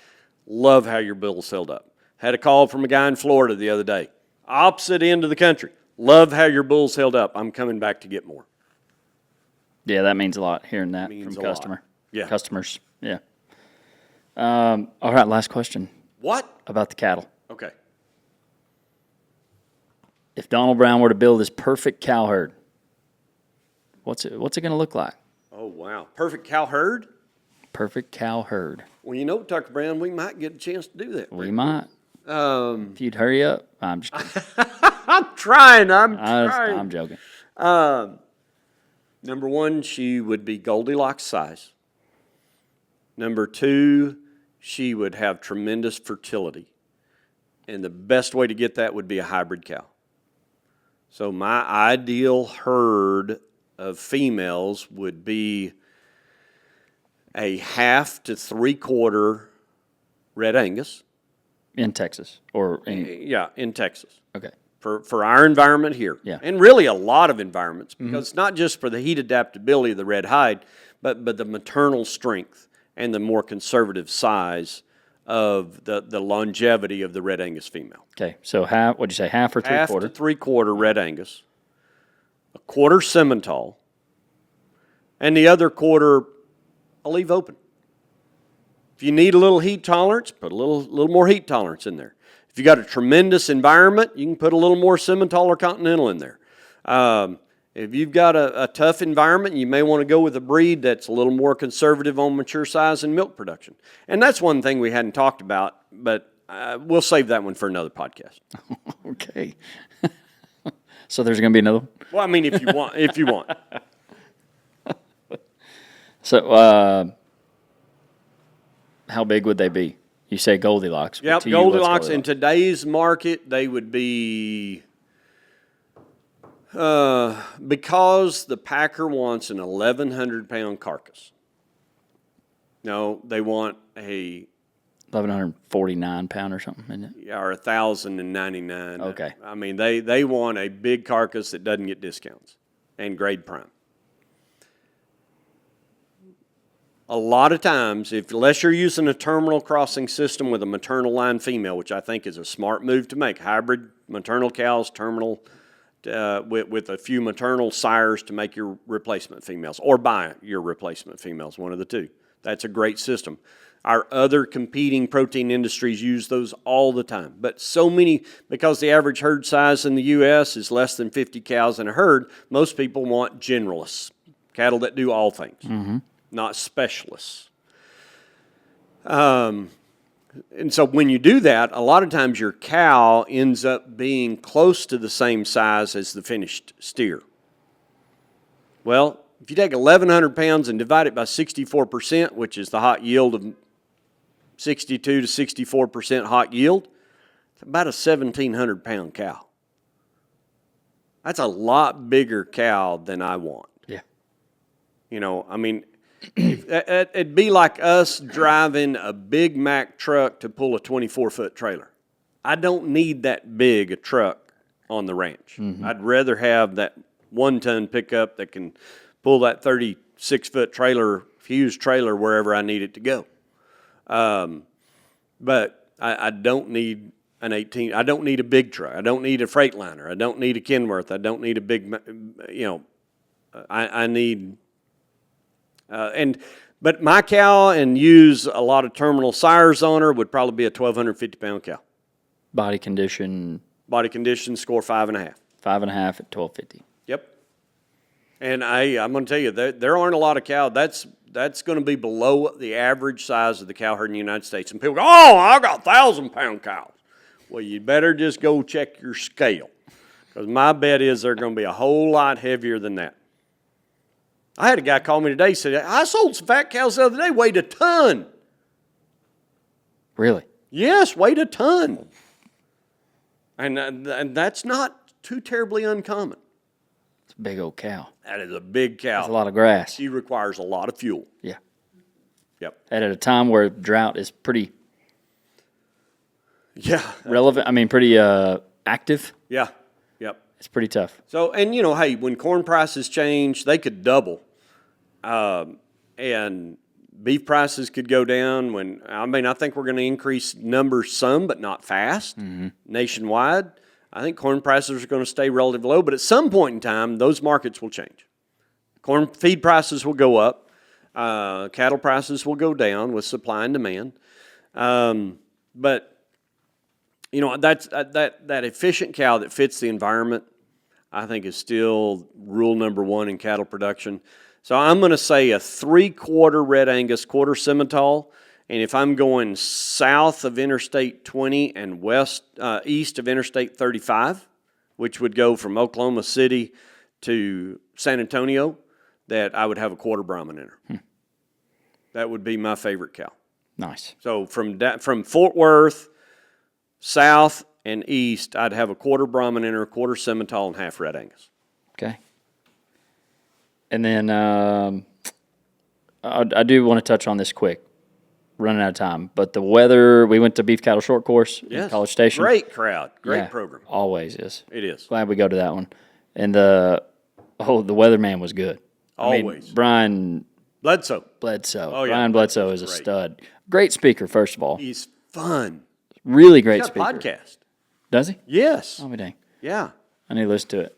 love how your bull's held up. Had a call from a guy in Florida the other day. Opposite end of the country. Love how your bull's held up. I'm coming back to get more. Yeah, that means a lot, hearing that from customers. Yeah. All right, last question. What? About the cattle. Okay. If Donnell Brown were to build this perfect cow herd, what's it going to look like? Oh, wow. Perfect cow herd? Perfect cow herd. Well, Tucker Brown, we might get a chance to do that. We might. If you'd hurry up. I'm just kidding. I'm trying. I'm joking. Number one, she would be Goldilocks size. Number two, she would have tremendous fertility. And the best way to get that would be a hybrid cow. So my ideal herd of females would be a 1/2 to 3/4 red Angus. In Texas or in Texas. Okay. For our environment here. Yeah. And really a lot of environments, because it's not just for the heat adaptability of the red hide, but the maternal strength and the more conservative size of the longevity of the red Angus female. Okay, so what'd you say, 1/2 or 3/4? 1/2 to 3/4 red Angus, 1/4 Simmental, and the other quarter I'll leave open. If you need a little heat tolerance, put a little more heat tolerance in there. If you got a tremendous environment, you can put a little more Simmental or Continental in there. If you've got a tough environment, you may want to go with a breed that's a little more conservative on mature size and milk production. And that's one thing we hadn't talked about, but we'll save that one for another podcast. Okay. So there's going to be another one? Well, I mean, if you want. So how big would they be? You say Goldilocks. Yep, To you, what's Goldilocks. In today's market, they would be, because the packer wants an 1,100-pound carcass. No, they want a 1,149 pound or something, isn't it? or 1,099. Okay. I mean, they want a big carcass that doesn't get discounts and grade prime. A lot of times, unless you're using a terminal crossing system with a maternal line female, which I think is a smart move to make, hybrid maternal cows, terminal with a few maternal sires to make your replacement females, or buy your replacement females, one of the two. That's a great system. Our other competing protein industries use those all the time. But so many, because the average herd size in the U.S. is less than 50 cows in a herd, most people want generalists, cattle that do all things, not specialists. And so when you do that, a lot of times your cow ends up being close to the same size as the finished steer. Well, if you take 1,100 pounds and divide it by 64%, which is the hot yield of 62 to 64% hot yield, it's about a 1,700-pound cow. That's a lot bigger cow than I want. Yeah. You know, I mean, it'd be like us driving a Big Mac truck to pull a 24-foot trailer. I don't need that big a truck on the ranch. I'd rather have that 1-ton pickup that can pull that 36-foot trailer, fused trailer, wherever I need it to go. But I don't need an 18. I don't need a big truck. I don't need a Freightliner. I don't need a Kenworth. I don't need a big. I need. But my cow and use a lot of terminal sires on her would probably be a 1,250-pound cow. Body condition. Body condition score 5.5. 5.5 at 1,250. Yep. And I'm going to tell you, there aren't a lot of cows. That's going to be below the average size of the cow herd in the United States. And people go, oh, I got 1,000-pound cows. Well, you better just go check your scale. Because my bet is they're going to be a whole lot heavier than that. I had a guy call me today, said, I sold some fat cows the other day, weighed a ton. Really? Yes, weighed a ton. And that's not too terribly uncommon. It's a big old cow. That is a big cow. That's a lot of grass. She requires a lot of fuel. Yeah. Yep. And at a time where drought is pretty Yeah. relevant, I mean, pretty active, Yeah. Yep. it's pretty tough. So, and you know, hey, when corn prices change, they could double. And beef prices could go down I think we're going to increase numbers some, but not fast. Nationwide. I think corn prices are going to stay relatively low, but at some point in time, those markets will change. Corn feed prices will go up. Cattle prices will go down with supply and demand. But, you know, that efficient cow that fits the environment, I think is still rule number one in cattle production. So I'm going to say a 3/4 red Angus, quarter Simmental. And if I'm going south of Interstate 20 and east of Interstate 35, which would go from Oklahoma City to San Antonio, that I would have a quarter Brahman in her. That would be my favorite cow. Nice. So from Fort Worth, south and east, I'd have a quarter Brahman in her, a quarter Simmental, and half red Angus. Okay. And then I do want to touch on this quick. Running out of time. But the weather, we went to Beef Cattle Short Course in College Station. Great crowd. Great Yeah, program. Always is. It is. Glad we go to that one. And the weatherman was good. Always. Brian Bledsoe. Bledsoe. yeah, Brian Bledsoe is a great. stud. Great speaker, first of all. He's fun. Really great He's got a speaker. podcast. Does he? Yes. Oh, dang. Yeah. I need to listen to it.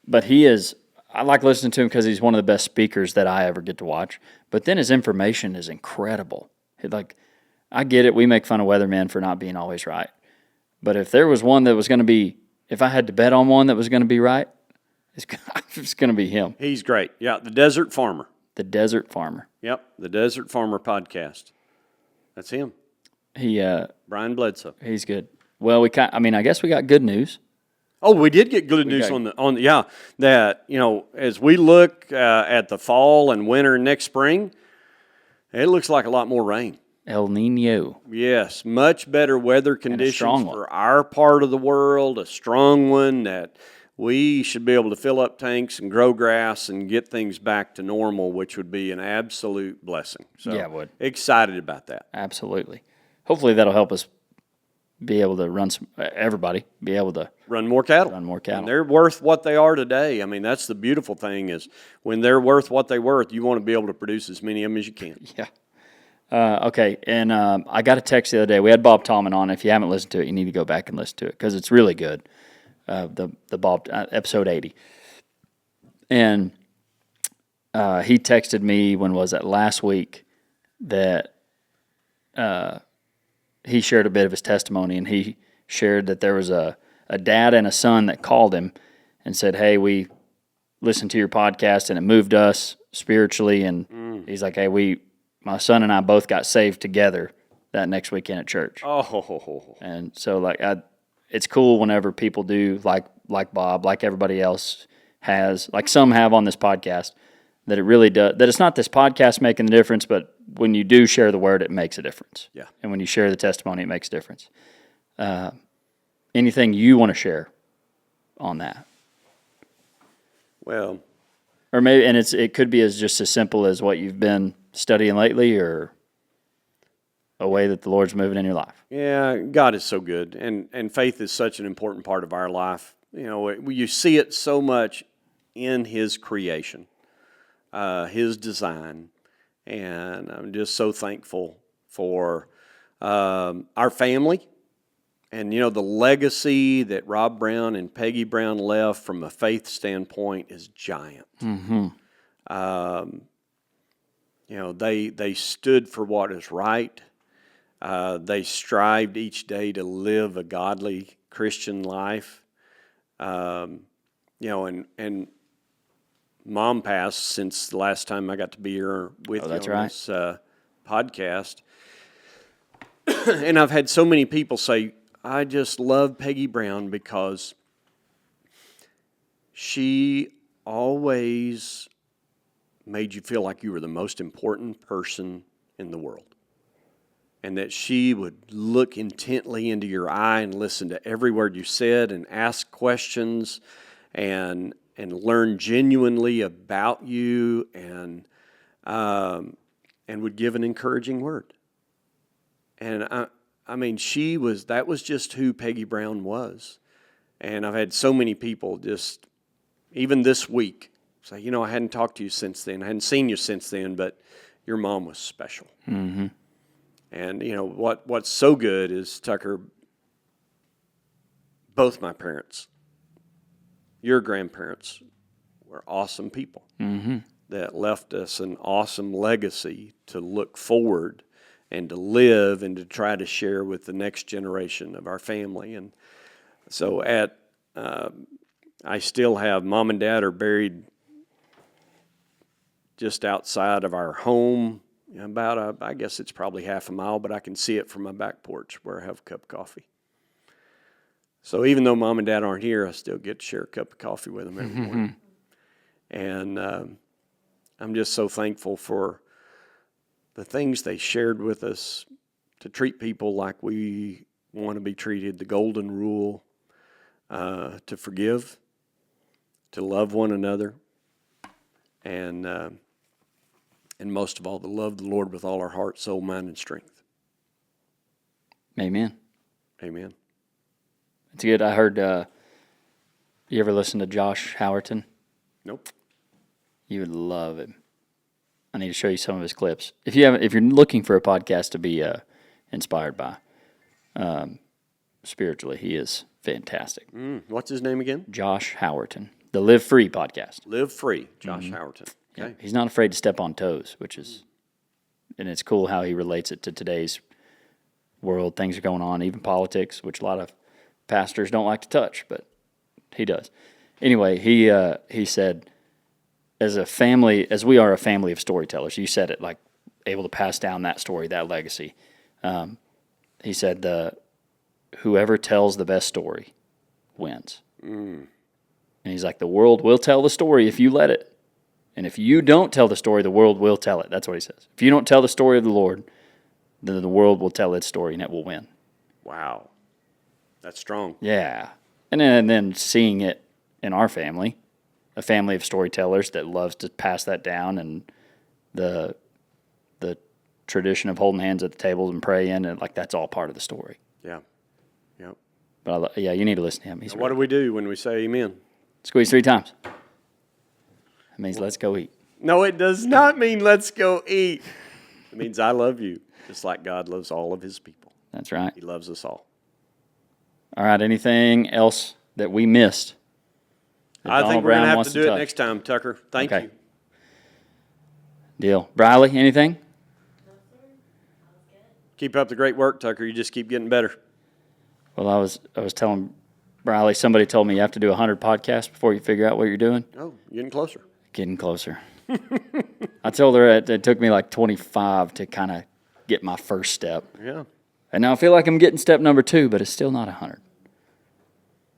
But I like listening to him because he's one of the best speakers that I ever get to watch. But then his information is incredible. I get it. We make fun of weathermen for not being always right. But if there was one that was going to be, if I had to bet on one that was going to be right, It's going to be him, He's great. Yeah, the Desert Farmer. the Desert Farmer. Yep, the Desert Farmer podcast. That's him, He Brian Bledsoe. he's good. Well, I guess we got good news. Oh, we did get good news that as we look at the fall and winter next spring, it looks like a lot more rain. El Nino. Yes, much better weather conditions strong one. for our part of the world, a strong one that we should be able to fill up tanks and grow grass and get things back to normal, which would be an absolute blessing. So Yeah, it would. Excited about that. Absolutely. Hopefully that'll help us be able to everybody be able to Run more cattle. Run more cattle. And they're worth what they are today. I mean, that's the beautiful thing is when they're worth what they're worth, you want to be able to produce as many of them as you can. Yeah. Okay, and I got a text the other day. We had Bob Tallman on. If you haven't listened to it, you need to go back and listen to it because it's really good. The Bob episode 80, and he texted me when was that last week that he shared a bit of his testimony, and he shared that there was a dad and a son that called him and said, "Hey, we listened to your podcast and it moved us spiritually," and he's like, "Hey, my son and I both got saved together that next weekend at church." Oh. And so, it's cool whenever people do, like Bob, like everybody else has, like some have on this podcast, that it really does, that it's not this podcast making the difference, but when you do share the word, it makes a difference. Yeah. And when you share the testimony, it makes a difference. Anything you want to share on that? Well, Or maybe, and it could be just as simple as what you've been studying lately, or a way that the Lord's moving in your life. yeah, God is so good, and faith is such an important part of our life. You see it so much in His creation, His design, and I'm just so thankful for our family, and the legacy that Rob Brown and Peggy Brown left from a faith standpoint is giant. Mm-hmm. They stood for what is right. They strived each day to live a godly Christian life. And Mom passed since the last time I got to be here with you on this podcast. And I've had so many people say, I just love Peggy Brown because she always made you feel like you were the most important person in the world. And that she would look intently into your eye and listen to every word you said and ask questions and learn genuinely about you and would give an encouraging word. And that was just who Peggy Brown was. And I've had so many people just, even this week, say, I hadn't talked to you since then. I hadn't seen you since then, but your mom was special. Mm-hmm. And, what's so good is, Tucker, both my parents, your grandparents, were awesome people that left us an awesome legacy to look forward and to live and to try to share with the next generation of our family. And so I still have, Mom and Dad are buried just outside of our home, about I guess it's probably half a mile, but I can see it from my back porch where I have a cup of coffee. So even though Mom and Dad aren't here, I still get to share a cup of coffee with them every morning. And I'm just so thankful for the things they shared with us, to treat people like we want to be treated, the golden rule, to forgive, to love one another, and most of all, to love the Lord with all our heart, soul, mind, and strength. Amen. Amen. It's good. I heard, you ever listen to Josh Howerton? Nope. You would love him. I need to show you some of his clips. If you're looking for a podcast to be inspired by, spiritually, he is fantastic. What's his name again? Josh Howerton, the Live Free podcast. Live Free, Josh Howerton. Okay. Yeah, he's not afraid to step on toes, and it's cool how he relates it to today's world. Things are going on, even politics, which a lot of pastors don't like to touch, but he does. Anyway, he said, as we are a family of storytellers, you said it, like able to pass down that story, that legacy. He said, whoever tells the best story wins. And he's like, the world will tell the story if you let it. And if you don't tell the story, the world will tell it. That's what he says. If you don't tell the story of the Lord, then the world will tell its story and it will win. Wow. That's strong. Yeah. And then seeing it in our family, a family of storytellers that loves to pass that down, and the tradition of holding hands at the tables and praying, and like that's all part of the story. Yeah. Yep. But you need to listen to him. What do we do when we say amen? Squeeze 3 times. That means let's go eat. No, it does not mean let's go eat. It means I love you, just like God loves all of his people. That's right. He loves us all. All right, anything else that we missed? I think we're going to have to do it next time, Tucker. Thank you. Deal. Briley, anything? No, sir. That was good. Keep up the great work, Tucker. You just keep getting better. Well, I was telling Briley, somebody told me you have to do 100 podcasts before you figure out what you're doing. Oh, getting closer. Getting closer. I told her it took me like 25 to kind of get my first step. Yeah. And now I feel like I'm getting step number 2, but it's still not 100.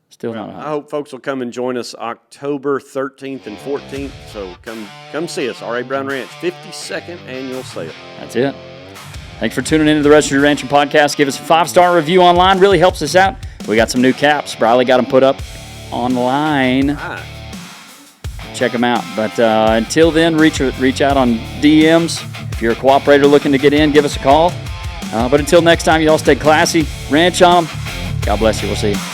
Still not 100. I hope folks will come and join us October 13th and 14th. So come see us, R.A. Brown Ranch, 52nd annual sale. That's it. Thanks for tuning into the Registered Rancher Podcast. Give us a 5-star review online. Really helps us out. We got some new caps. Briley got them put up online. Ah. Check them out. But until then, reach out on DMs. If you're a cooperator looking to get in, give us a call. But until next time, you all stay classy. Ranch on 'em. God bless you. We'll see you.